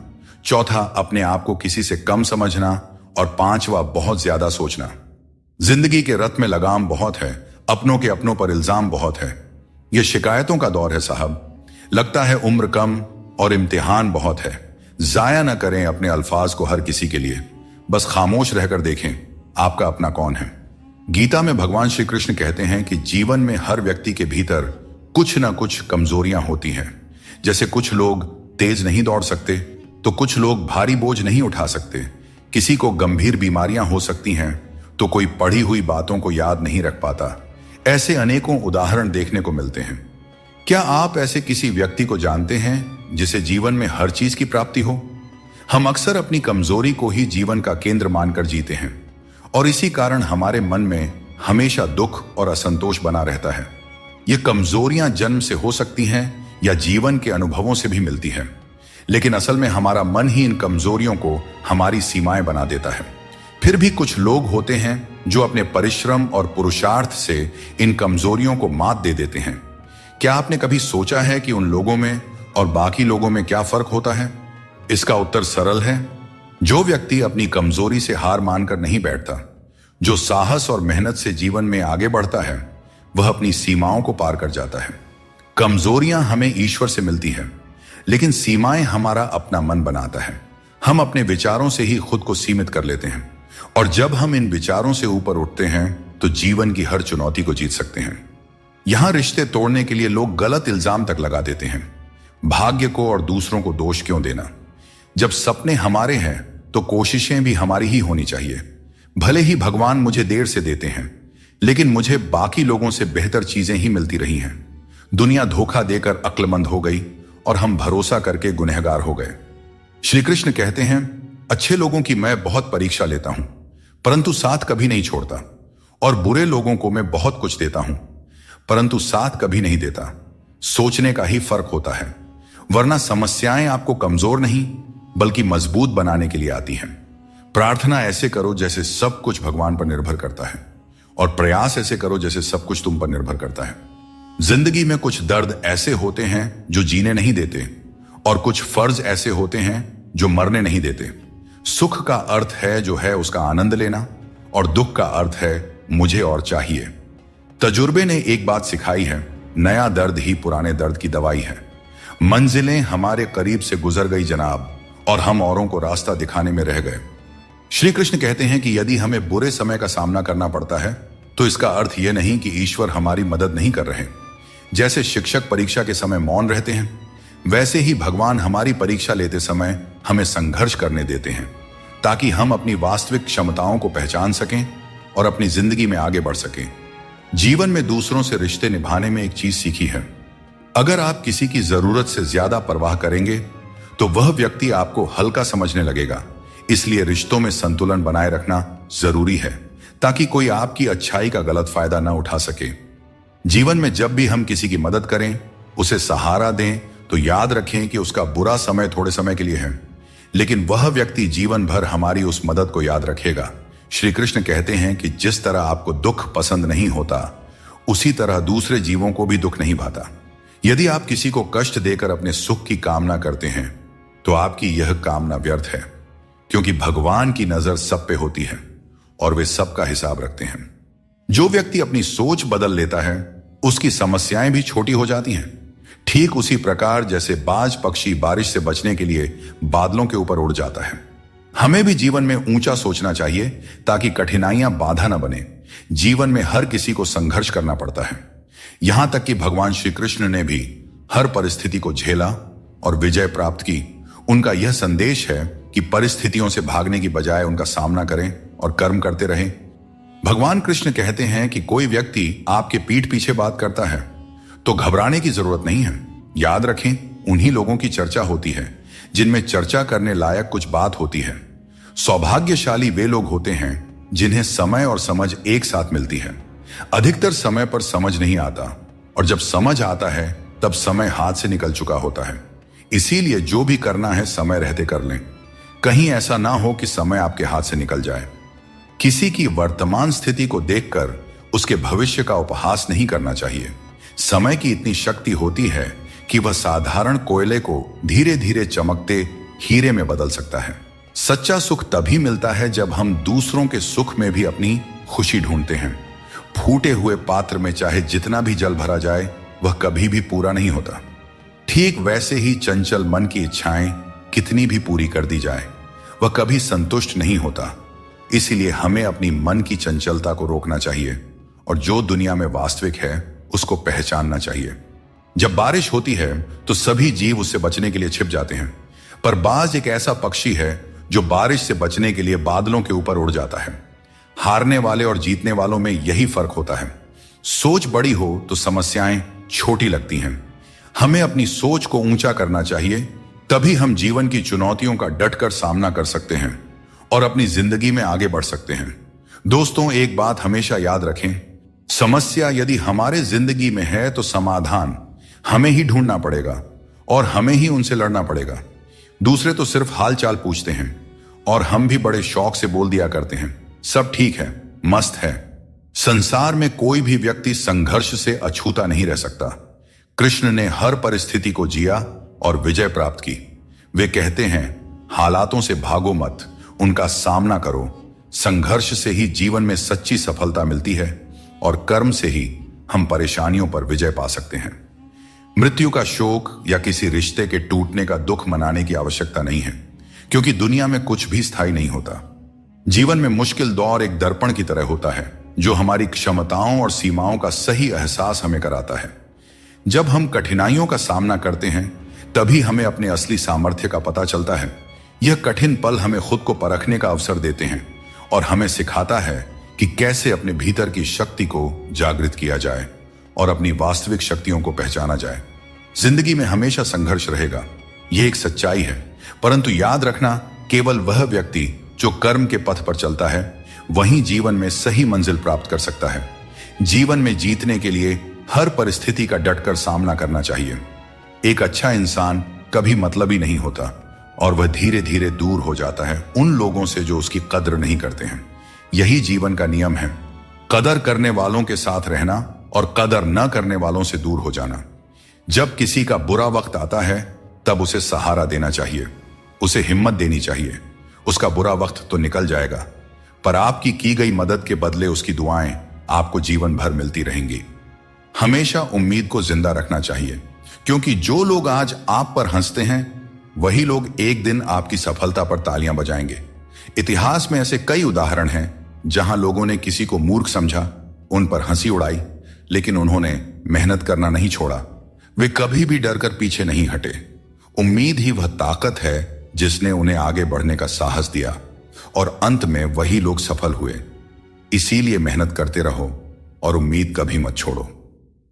चौथा, अपने आप को किसी से कम समझना। और 5वां, बहुत ज्यादा सोचना। जिंदगी के रथ में लगाम बहुत है, अपनों के अपनों पर इल्जाम बहुत है। यह शिकायतों का दौर है साहब। लगता है उम्र कम और इम्तिहान बहुत है। जाया ना करें अपने अल्फाज को हर किसी के लिए, बस खामोश रहकर देखें आपका अपना कौन है। गीता में भगवान श्री कृष्ण कहते हैं कि जीवन में हर व्यक्ति के भीतर कुछ ना कुछ कमजोरियां होती हैं। जैसे कुछ लोग तेज नहीं दौड़ सकते, तो कुछ लोग भारी बोझ नहीं उठा सकते, किसी को गंभीर बीमारियां हो सकती हैं, तो कोई पढ़ी हुई बातों को याद नहीं रख पाता। ऐसे अनेकों उदाहरण देखने को मिलते हैं। क्या आप ऐसे किसी व्यक्ति को जानते हैं जिसे जीवन में हर चीज की प्राप्ति हो? हम अक्सर अपनी कमजोरी को ही जीवन का केंद्र मानकर जीते हैं और इसी कारण हमारे मन में हमेशा दुख और असंतोष बना रहता है। ये कमजोरियां जन्म से हो सकती हैं या जीवन के अनुभवों से भी मिलती हैं, लेकिन असल में हमारा मन ही इन कमजोरियों को हमारी सीमाएं बना देता है। फिर भी कुछ लोग होते हैं जो अपने परिश्रम और पुरुषार्थ से इन कमजोरियों को मात दे देते हैं। क्या आपने कभी सोचा है कि उन लोगों में और बाकी लोगों में क्या फर्क होता है? इसका उत्तर सरल है। जो व्यक्ति अपनी कमजोरी से हार मानकर नहीं बैठता, जो साहस और मेहनत से जीवन में आगे बढ़ता है, वह अपनी सीमाओं को पार कर जाता है। कमजोरियां हमें ईश्वर से मिलती हैं, लेकिन सीमाएं हमारा अपना मन बनाता है। हम अपने विचारों से ही खुद को सीमित कर लेते हैं, और जब हम इन विचारों से ऊपर उठते हैं तो जीवन की हर चुनौती को जीत सकते हैं। यहां रिश्ते तोड़ने के लिए लोग गलत इल्जाम तक लगा देते हैं। भाग्य को और दूसरों को दोष क्यों देना? जब सपने हमारे हैं तो कोशिशें भी हमारी ही होनी चाहिए। भले ही भगवान मुझे देर से देते हैं, लेकिन मुझे बाकी लोगों से बेहतर चीजें ही मिलती रही हैं। दुनिया धोखा देकर अक्लमंद हो गई और हम भरोसा करके गुनहगार हो गए। श्री कृष्ण कहते हैं, अच्छे लोगों की मैं बहुत परीक्षा लेता हूं, परंतु साथ कभी नहीं छोड़ता, और बुरे लोगों को मैं बहुत कुछ देता हूं, परंतु साथ कभी नहीं देता। सोचने का ही फर्क होता है, वरना समस्याएं आपको कमजोर नहीं बल्कि मजबूत बनाने के लिए आती हैं। प्रार्थना ऐसे करो जैसे सब कुछ भगवान पर निर्भर करता है, और प्रयास ऐसे करो जैसे सब कुछ तुम पर निर्भर करता है। जिंदगी में कुछ दर्द ऐसे होते हैं जो जीने नहीं देते, और कुछ फर्ज ऐसे होते हैं जो मरने नहीं देते। सुख का अर्थ है जो है उसका आनंद लेना, और दुख का अर्थ है मुझे और चाहिए। तजुर्बे ने एक बात सिखाई है, नया दर्द ही पुराने दर्द की दवाई है। मंजिलें हमारे करीब से गुजर गई जनाब, और हम औरों को रास्ता दिखाने में रह गए। श्री कृष्ण कहते हैं कि यदि हमें बुरे समय का सामना करना पड़ता है तो इसका अर्थ यह नहीं कि ईश्वर हमारी मदद नहीं कर रहे। जैसे शिक्षक परीक्षा के समय मौन रहते हैं, वैसे ही भगवान हमारी परीक्षा लेते समय हमें संघर्ष करने देते हैं, ताकि हम अपनी वास्तविक क्षमताओं को पहचान सकें और अपनी जिंदगी में आगे बढ़ सकें। जीवन में दूसरों से रिश्ते निभाने में एक चीज सीखी है, अगर आप किसी की जरूरत से ज्यादा परवाह करेंगे तो वह व्यक्ति आपको हल्का समझने लगेगा। इसलिए रिश्तों में संतुलन बनाए रखना जरूरी है, ताकि कोई आपकी अच्छाई का गलत फायदा न उठा सके। जीवन में जब भी हम किसी की मदद करें, उसे सहारा दें, तो याद रखें कि उसका बुरा समय थोड़े समय के लिए है, लेकिन वह व्यक्ति जीवन भर हमारी उस मदद को याद रखेगा। श्री कृष्ण कहते हैं कि जिस तरह आपको दुख पसंद नहीं होता, उसी तरह दूसरे जीवों को भी दुख नहीं भाता। यदि आप किसी को कष्ट देकर अपने सुख की कामना करते हैं तो आपकी यह कामना व्यर्थ है, क्योंकि भगवान की नजर सब पे होती है और वे सबका हिसाब रखते हैं। जो व्यक्ति अपनी सोच बदल लेता है उसकी समस्याएं भी छोटी हो जाती हैं। ठीक उसी प्रकार जैसे बाज पक्षी बारिश से बचने के लिए बादलों के ऊपर उड़ जाता है, हमें भी जीवन में ऊंचा सोचना चाहिए ताकि कठिनाइयां बाधा न बने। जीवन में हर किसी को संघर्ष करना पड़ता है, यहां तक कि भगवान श्री कृष्ण ने भी हर परिस्थिति को झेला और विजय प्राप्त की। उनका यह संदेश है कि परिस्थितियों से भागने की बजाय उनका सामना करें और कर्म करते रहें। भगवान कृष्ण कहते हैं कि कोई व्यक्ति आपके पीठ पीछे बात करता है तो घबराने की जरूरत नहीं है। याद रखें, उन्हीं लोगों की चर्चा होती है जिनमें चर्चा करने लायक कुछ बात होती है। सौभाग्यशाली वे लोग होते हैं जिन्हें समय और समझ एक साथ मिलती है। अधिकतर समय पर समझ नहीं आता, और जब समझ आता है तब समय हाथ से निकल चुका होता है। इसीलिए जो भी करना है समय रहते कर लें, कहीं ऐसा ना हो कि समय आपके हाथ से निकल जाए। किसी की वर्तमान स्थिति को देखकर उसके भविष्य का उपहास नहीं करना चाहिए। समय की इतनी शक्ति होती है कि वह साधारण कोयले को धीरे धीरे चमकते हीरे में बदल सकता है। सच्चा सुख तभी मिलता है जब हम दूसरों के सुख में भी अपनी खुशी ढूंढते हैं। फूटे हुए पात्र में चाहे जितना भी जल भरा जाए वह कभी भी पूरा नहीं होता। ठीक वैसे ही चंचल मन की इच्छाएं कितनी भी पूरी कर दी जाए वह कभी संतुष्ट नहीं होता। इसीलिए हमें अपनी मन की चंचलता को रोकना चाहिए और जो दुनिया में वास्तविक है उसको पहचानना चाहिए। जब बारिश होती है तो सभी जीव उससे बचने के लिए छिप जाते हैं, पर बाज एक ऐसा पक्षी है जो बारिश से बचने के लिए बादलों के ऊपर उड़ जाता है। हारने वाले और जीतने वालों में यही फर्क होता है। सोच बड़ी हो तो समस्याएं छोटी लगती हैं। हमें अपनी सोच को ऊंचा करना चाहिए, तभी हम जीवन की चुनौतियों का डटकर सामना कर सकते हैं और अपनी जिंदगी में आगे बढ़ सकते हैं। दोस्तों, एक बात हमेशा याद रखें, समस्या यदि हमारे जिंदगी में है तो समाधान हमें ही ढूंढना पड़ेगा और हमें ही उनसे लड़ना पड़ेगा। दूसरे तो सिर्फ हाल चाल पूछते हैं और हम भी बड़े शौक से बोल दिया करते हैं, सब ठीक है, मस्त है। संसार में कोई भी व्यक्ति संघर्ष से अछूता नहीं रह सकता। कृष्ण ने हर परिस्थिति को जिया और विजय प्राप्त की। वे कहते हैं, हालातों से भागो मत, उनका सामना करो। संघर्ष से ही जीवन में सच्ची सफलता मिलती है और कर्म से ही हम परेशानियों पर विजय पा सकते हैं। मृत्यु का शोक या किसी रिश्ते के टूटने का दुख मनाने की आवश्यकता नहीं है, क्योंकि दुनिया में कुछ भी स्थायी नहीं होता। जीवन में मुश्किल दौर एक दर्पण की तरह होता है जो हमारी क्षमताओं और सीमाओं का सही एहसास हमें कराता है। जब हम कठिनाइयों का सामना करते हैं तभी हमें अपने असली सामर्थ्य का पता चलता है। यह कठिन पल हमें खुद को परखने का अवसर देते हैं और हमें सिखाता है कि कैसे अपने भीतर की शक्ति को जागृत किया जाए और अपनी वास्तविक शक्तियों को पहचाना जाए। जिंदगी में हमेशा संघर्ष रहेगा, यह एक सच्चाई है, परंतु याद रखना, केवल वह व्यक्ति जो कर्म के पथ पर चलता है वही जीवन में सही मंजिल प्राप्त कर सकता है। जीवन में जीतने के लिए हर परिस्थिति का डटकर सामना करना चाहिए। एक अच्छा इंसान कभी मतलबी नहीं होता और वह धीरे धीरे दूर हो जाता है उन लोगों से जो उसकी कद्र नहीं करते हैं। यही जीवन का नियम है, कदर करने वालों के साथ रहना और कदर न करने वालों से दूर हो जाना। जब किसी का बुरा वक्त आता है तब उसे सहारा देना चाहिए, उसे हिम्मत देनी चाहिए। उसका बुरा वक्त तो निकल जाएगा, पर आपकी की गई मदद के बदले उसकी दुआएं आपको जीवन भर मिलती रहेंगी। हमेशा उम्मीद को जिंदा रखना चाहिए, क्योंकि जो लोग आज आप पर हंसते हैं वही लोग एक दिन आपकी सफलता पर तालियां बजाएंगे। इतिहास में ऐसे कई उदाहरण हैं जहां लोगों ने किसी को मूर्ख समझा, उन पर हंसी उड़ाई, लेकिन उन्होंने मेहनत करना नहीं छोड़ा। वे कभी भी डरकर पीछे नहीं हटे। उम्मीद ही वह ताकत है जिसने उन्हें आगे बढ़ने का साहस दिया और अंत में वही लोग सफल हुए। इसीलिए मेहनत करते रहो और उम्मीद कभी मत छोड़ो।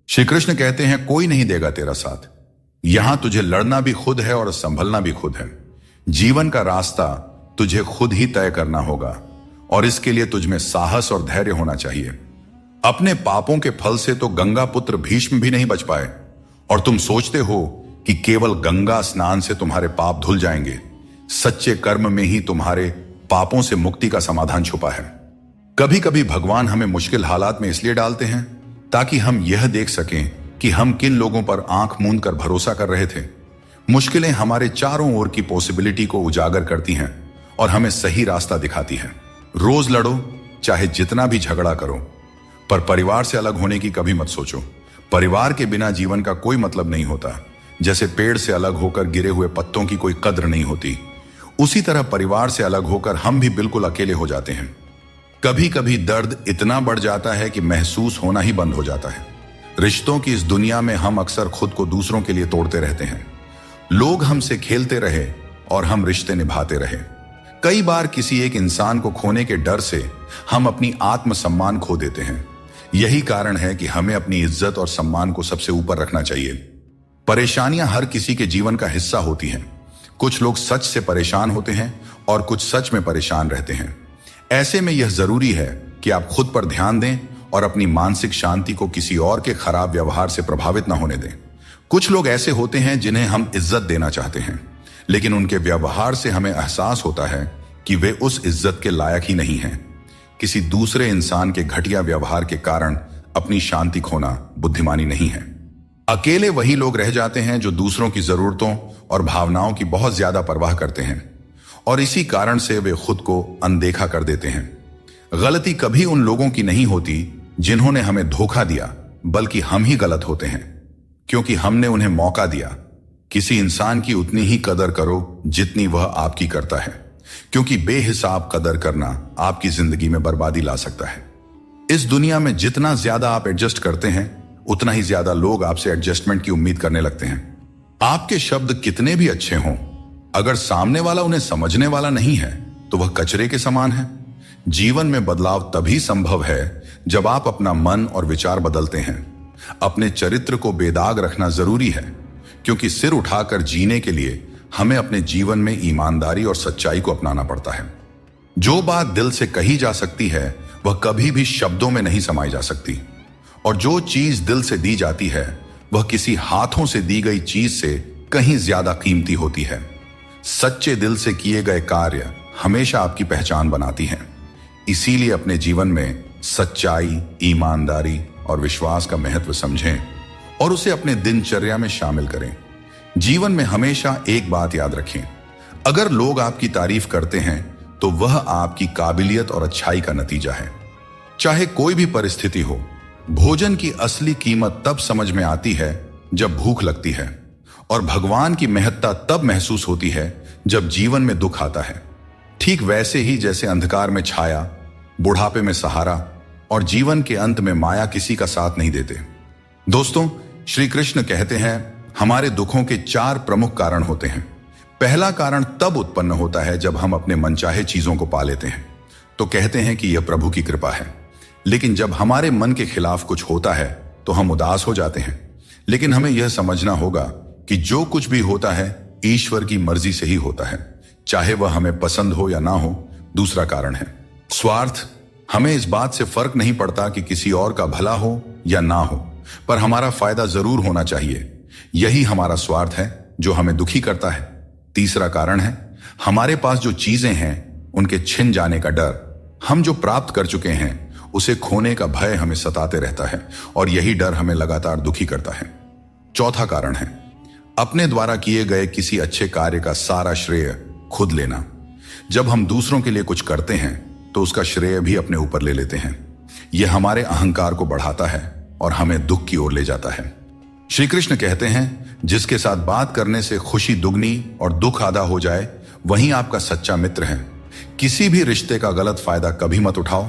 श्री कृष्ण कहते हैं, कोई नहीं देगा तेरा साथ। यहां तुझे लड़ना भी खुद है और संभलना भी खुद है। जीवन का रास्ता तुझे खुद ही तय करना होगा और इसके लिए तुझमें साहस और धैर्य होना चाहिए। अपने पापों के फल से तो गंगा पुत्र भीष्म भी नहीं बच पाए और तुम सोचते हो कि केवल गंगा स्नान से तुम्हारे पाप धुल जाएंगे। सच्चे कर्म में ही तुम्हारे पापों से मुक्ति का समाधान छुपा है। कभी कभी भगवान हमें मुश्किल हालात में इसलिए डालते हैं ताकि हम यह देख सकें कि हम किन लोगों पर आंख मूंद कर भरोसा कर रहे थे। मुश्किलें हमारे चारों ओर की पॉसिबिलिटी को उजागर करती हैं और हमें सही रास्ता दिखाती हैं। रोज लड़ो, चाहे जितना भी झगड़ा करो, पर परिवार से अलग होने की कभी मत सोचो। परिवार के बिना जीवन का कोई मतलब नहीं होता। जैसे पेड़ से अलग होकर गिरे हुए पत्तों की कोई कद्र नहीं होती, उसी तरह परिवार से अलग होकर हम भी बिल्कुल अकेले हो जाते हैं। कभी कभी दर्द इतना बढ़ जाता है कि महसूस होना ही बंद हो जाता है। रिश्तों की इस दुनिया में हम अक्सर खुद को दूसरों के लिए तोड़ते रहते हैं। लोग हमसे खेलते रहे और हम रिश्ते निभाते रहे। कई बार किसी एक इंसान को खोने के डर से हम अपनी आत्मसम्मान खो देते हैं। यही कारण है कि हमें अपनी इज्जत और सम्मान को सबसे ऊपर रखना चाहिए। परेशानियां हर किसी के जीवन का हिस्सा होती हैं। कुछ लोग सच से परेशान होते हैं और कुछ सच में परेशान रहते हैं। ऐसे में यह जरूरी है कि आप खुद पर ध्यान दें और अपनी मानसिक शांति को किसी और के खराब व्यवहार से प्रभावित ना होने दें। कुछ लोग ऐसे होते हैं जिन्हें हम इज्जत देना चाहते हैं, लेकिन उनके व्यवहार से हमें एहसास होता है कि वे उस इज्जत के लायक ही नहीं हैं। किसी दूसरे इंसान के घटिया व्यवहार के कारण अपनी शांति खोना बुद्धिमानी नहीं है। अकेले वही लोग रह जाते हैं जो दूसरों की जरूरतों और भावनाओं की बहुत ज्यादा परवाह करते हैं, और इसी कारण से वे खुद को अनदेखा कर देते हैं। गलती कभी उन लोगों की नहीं होती जिन्होंने हमें धोखा दिया, बल्कि हम ही गलत होते हैं क्योंकि हमने उन्हें मौका दिया। किसी इंसान की उतनी ही कदर करो जितनी वह आपकी करता है, क्योंकि बेहिसाब कदर करना आपकी जिंदगी में बर्बादी ला सकता है। इस दुनिया में जितना ज्यादा आप एडजस्ट करते हैं, उतना ही ज्यादा लोग आपसे एडजस्टमेंट की उम्मीद करने लगते हैं। आपके शब्द कितने भी अच्छे हों, अगर सामने वाला उन्हें समझने वाला नहीं है तो वह कचरे के समान है। जीवन में बदलाव तभी संभव है जब आप अपना मन और विचार बदलते हैं। अपने चरित्र को बेदाग रखना जरूरी है, क्योंकि सिर उठाकर जीने के लिए हमें अपने जीवन में ईमानदारी और सच्चाई को अपनाना पड़ता है। जो बात दिल से कही जा सकती है वह कभी भी शब्दों में नहीं समाई जा सकती, और जो चीज दिल से दी जाती है वह किसी हाथों से दी गई चीज से कहीं ज्यादा कीमती होती है। सच्चे दिल से किए गए कार्य हमेशा आपकी पहचान बनाती हैं। इसीलिए अपने जीवन में सच्चाई, ईमानदारी और विश्वास का महत्व समझें और उसे अपने दिनचर्या में शामिल करें। जीवन में हमेशा एक बात याद रखें, अगर लोग आपकी तारीफ करते हैं तो वह आपकी काबिलियत और अच्छाई का नतीजा है। चाहे कोई भी परिस्थिति हो, भोजन की असली कीमत तब समझ में आती है जब भूख लगती है, और भगवान की महत्ता तब महसूस होती है जब जीवन में दुख आता है। ठीक वैसे ही जैसे अंधकार में छाया, बुढ़ापे में सहारा और जीवन के अंत में माया किसी का साथ नहीं देते। दोस्तों, श्री कृष्ण कहते हैं हमारे दुखों के 4 प्रमुख कारण होते हैं। पहला कारण तब उत्पन्न होता है जब हम अपने मनचाहे चीजों को पा लेते हैं, तो कहते हैं कि यह प्रभु की कृपा है। लेकिन जब हमारे मन के खिलाफ कुछ होता है तो हम उदास हो जाते हैं। लेकिन हमें यह समझना होगा कि जो कुछ भी होता है ईश्वर की मर्जी से ही होता है, चाहे वह हमें पसंद हो या ना हो। दूसरा कारण है स्वार्थ। हमें इस बात से फर्क नहीं पड़ता कि किसी और का भला हो या ना हो, पर हमारा फायदा जरूर होना चाहिए। यही हमारा स्वार्थ है जो हमें दुखी करता है। तीसरा कारण है हमारे पास जो चीजें हैं उनके छिन जाने का डर। हम जो प्राप्त कर चुके हैं उसे खोने का भय हमें सताते रहता है, और यही डर हमें लगातार दुखी करता है। चौथा कारण है अपने द्वारा किए गए किसी अच्छे कार्य का सारा श्रेय खुद लेना। जब हम दूसरों के लिए कुछ करते हैं तो उसका श्रेय भी अपने ऊपर ले लेते हैं। यह हमारे अहंकार को बढ़ाता है और हमें दुख की ओर ले जाता है। श्री कृष्ण कहते हैं जिसके साथ बात करने से खुशी दुगनी और दुख आधा हो जाए, वही आपका सच्चा मित्र है। किसी भी रिश्ते का गलत फायदा कभी मत उठाओ,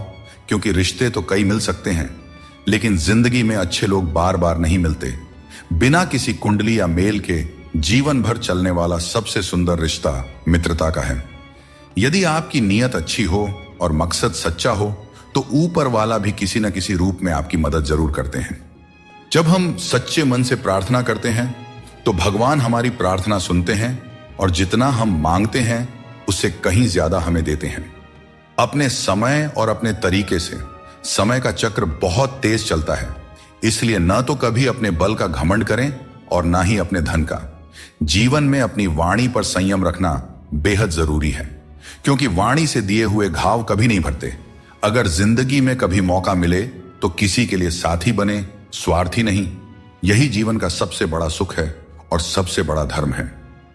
क्योंकि रिश्ते तो कई मिल सकते हैं, लेकिन जिंदगी में अच्छे लोग बार बार नहीं मिलते। बिना किसी कुंडली या मेल के जीवन भर चलने वाला सबसे सुंदर रिश्ता मित्रता का है। यदि आपकी नीयत अच्छी हो और मकसद सच्चा हो तो ऊपर वाला भी किसी न किसी रूप में आपकी मदद जरूर करते हैं। जब हम सच्चे मन से प्रार्थना करते हैं तो भगवान हमारी प्रार्थना सुनते हैं, और जितना हम मांगते हैं उससे कहीं ज्यादा हमें देते हैं। अपने समय और अपने तरीके से समय का चक्र बहुत तेज चलता है, इसलिए न तो कभी अपने बल का घमंड करें और ना ही अपने धन का। जीवन में अपनी वाणी पर संयम रखना बेहद जरूरी है, क्योंकि वाणी से दिए हुए घाव कभी नहीं भरते। अगर जिंदगी में कभी मौका मिले तो किसी के लिए साथी बने, स्वार्थी नहीं। यही जीवन का सबसे बड़ा सुख है और सबसे बड़ा धर्म है।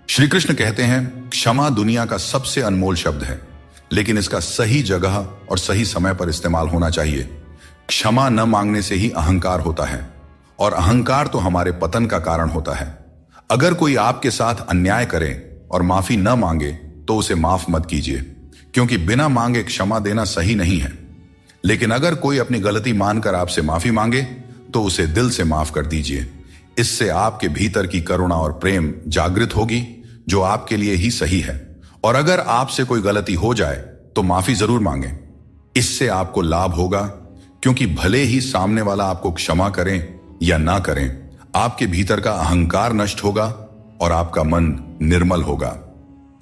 श्री कृष्ण कहते हैं क्षमा दुनिया का सबसे अनमोल शब्द है, लेकिन इसका सही जगह और सही समय पर इस्तेमाल होना चाहिए। क्षमा न मांगने से ही अहंकार होता है, और अहंकार तो हमारे पतन का कारण होता है। अगर कोई आपके साथ अन्याय करे और माफी न मांगे तो उसे माफ मत कीजिए, क्योंकि बिना मांगे क्षमा देना सही नहीं है। लेकिन अगर कोई अपनी गलती मानकर आपसे माफी मांगे तो उसे दिल से माफ कर दीजिए। इससे आपके भीतर की करुणा और प्रेम जागृत होगी, जो आपके लिए ही सही है। और अगर आपसे कोई गलती हो जाए तो माफी जरूर मांगें। इससे आपको लाभ होगा, क्योंकि भले ही सामने वाला आपको क्षमा करें या ना करें, आपके भीतर का अहंकार नष्ट होगा और आपका मन निर्मल होगा।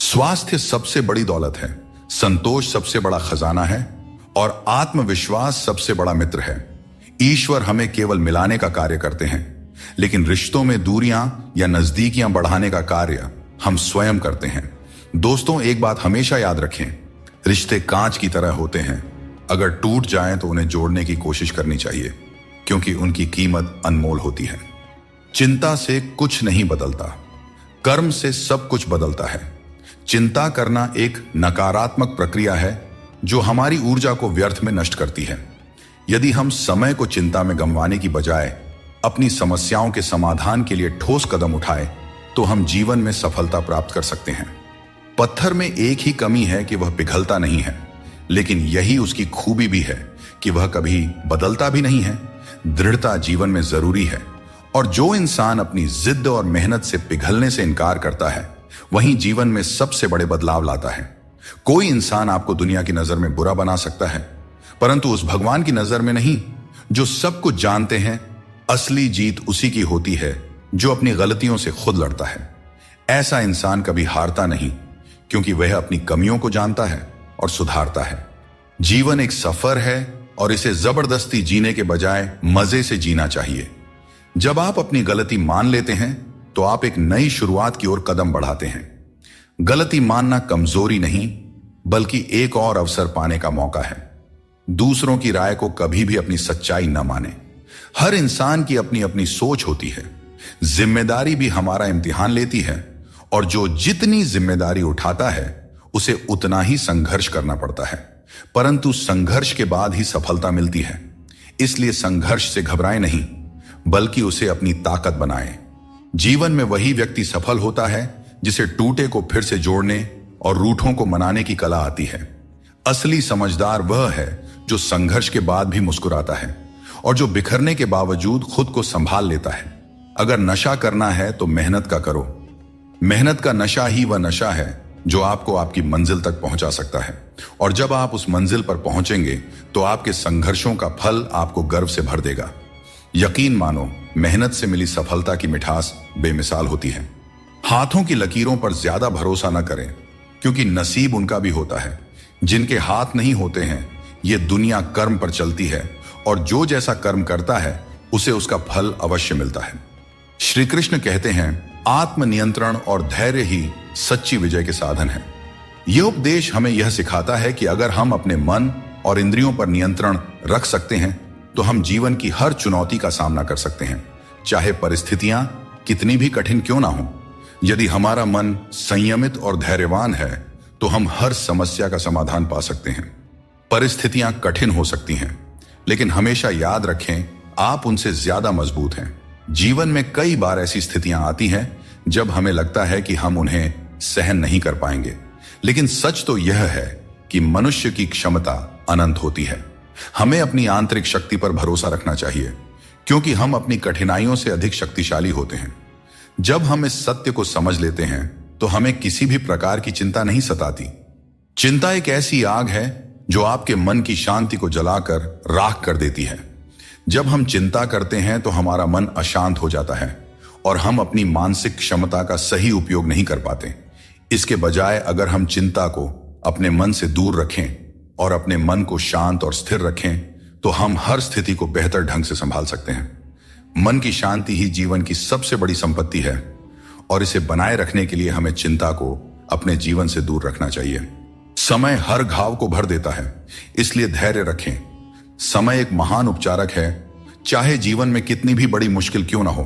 स्वास्थ्य सबसे बड़ी दौलत है, संतोष सबसे बड़ा खजाना है और आत्मविश्वास सबसे बड़ा मित्र है। ईश्वर हमें केवल मिलाने का कार्य करते हैं, लेकिन रिश्तों में दूरियां या नजदीकियां बढ़ाने का कार्य हम स्वयं करते हैं। दोस्तों, एक बात हमेशा याद रखें, रिश्ते कांच की तरह होते हैं। अगर टूट जाएं तो उन्हें जोड़ने की कोशिश करनी चाहिए, क्योंकि उनकी कीमत अनमोल होती है। चिंता से कुछ नहीं बदलता, कर्म से सब कुछ बदलता है। चिंता करना एक नकारात्मक प्रक्रिया है जो हमारी ऊर्जा को व्यर्थ में नष्ट करती है। यदि हम समय को चिंता में गंवाने की बजाय अपनी समस्याओं के समाधान के लिए ठोस कदम उठाए तो हम जीवन में सफलता प्राप्त कर सकते हैं। पत्थर में एक ही कमी है कि वह पिघलता नहीं है, लेकिन यही उसकी खूबी भी है कि वह कभी बदलता भी नहीं है। दृढ़ता जीवन में जरूरी है, और जो इंसान अपनी जिद और मेहनत से पिघलने से इनकार करता है वहीं जीवन में सबसे बड़े बदलाव लाता है। कोई इंसान आपको दुनिया की नजर में बुरा बना सकता है, परंतु उस भगवान की नजर में नहीं, जो सब कुछ जानते हैं। असली जीत उसी की होती है जो अपनी गलतियों से खुद लड़ता है। ऐसा इंसान कभी हारता नहीं, क्योंकि वह अपनी कमियों को जानता है और सुधारता है। जीवन एक सफर है और इसे जबरदस्ती जीने के बजाय मजे से जीना चाहिए। जब आप अपनी गलती मान लेते हैं तो आप एक नई शुरुआत की ओर कदम बढ़ाते हैं। गलती मानना कमजोरी नहीं, बल्कि एक और अवसर पाने का मौका है। दूसरों की राय को कभी भी अपनी सच्चाई न माने। हर इंसान की अपनी अपनी सोच होती है। जिम्मेदारी भी हमारा इम्तिहान लेती है, और जो जितनी जिम्मेदारी उठाता है उसे उतना ही संघर्ष करना पड़ता है, परंतु संघर्ष के बाद ही सफलता मिलती है। इसलिए संघर्ष से घबराएं नहीं, बल्कि उसे अपनी ताकत बनाएं। जीवन में वही व्यक्ति सफल होता है जिसे टूटे को फिर से जोड़ने और रूठों को मनाने की कला आती है। असली समझदार वह है जो संघर्ष के बाद भी मुस्कुराता है और जो बिखरने के बावजूद खुद को संभाल लेता है। अगर नशा करना है तो मेहनत का करो। मेहनत का नशा ही वह नशा है जो आपको आपकी मंजिल तक पहुंचा सकता है, और जब आप उस मंजिल पर पहुंचेंगे तो आपके संघर्षों का फल आपको गर्व से भर देगा। यकीन मानो, मेहनत से मिली सफलता की मिठास बेमिसाल होती है। हाथों की लकीरों पर ज्यादा भरोसा न करें, क्योंकि नसीब उनका भी होता है। जिनके हाथ नहीं होते हैं, ये दुनिया कर्म पर चलती है, और जो जैसा कर्म करता है उसे उसका फल अवश्य मिलता है। श्री कृष्ण कहते हैं, आत्मनियंत्रण और धैर्य ही सच्ची विजय के साधन है। यह उपदेश हमें यह सिखाता है कि अगर हम अपने मन और इंद्रियों पर नियंत्रण रख सकते हैं तो हम जीवन की हर चुनौती का सामना कर सकते हैं, चाहे परिस्थितियां कितनी भी कठिन क्यों ना हो। यदि हमारा मन संयमित और धैर्यवान है तो हम हर समस्या का समाधान पा सकते हैं। परिस्थितियां कठिन हो सकती हैं, लेकिन हमेशा याद रखें, आप उनसे ज्यादा मजबूत हैं। जीवन में कई बार ऐसी स्थितियां आती हैं जब हमें लगता है कि हम उन्हें सहन नहीं कर पाएंगे, लेकिन सच तो यह है कि मनुष्य की क्षमता अनंत होती है। हमें अपनी आंतरिक शक्ति पर भरोसा रखना चाहिए, क्योंकि हम अपनी कठिनाइयों से अधिक शक्तिशाली होते हैं। जब हम इस सत्य को समझ लेते हैं तो हमें किसी भी प्रकार की चिंता नहीं सताती। चिंता एक ऐसी आग है जो आपके मन की शांति को जलाकर राख कर देती है। जब हम चिंता करते हैं तो हमारा मन अशांत हो जाता है और हम अपनी मानसिक क्षमता का सही उपयोग नहीं कर पाते। इसके बजाय अगर हम चिंता को अपने मन से दूर रखें और अपने मन को शांत और स्थिर रखें तो हम हर स्थिति को बेहतर ढंग से संभाल सकते हैं। मन की शांति ही जीवन की सबसे बड़ी संपत्ति है, और इसे बनाए रखने के लिए हमें चिंता को अपने जीवन से दूर रखना चाहिए। समय हर घाव को भर देता है, इसलिए धैर्य रखें। समय एक महान उपचारक है, चाहे जीवन में कितनी भी बड़ी मुश्किल क्यों ना हो।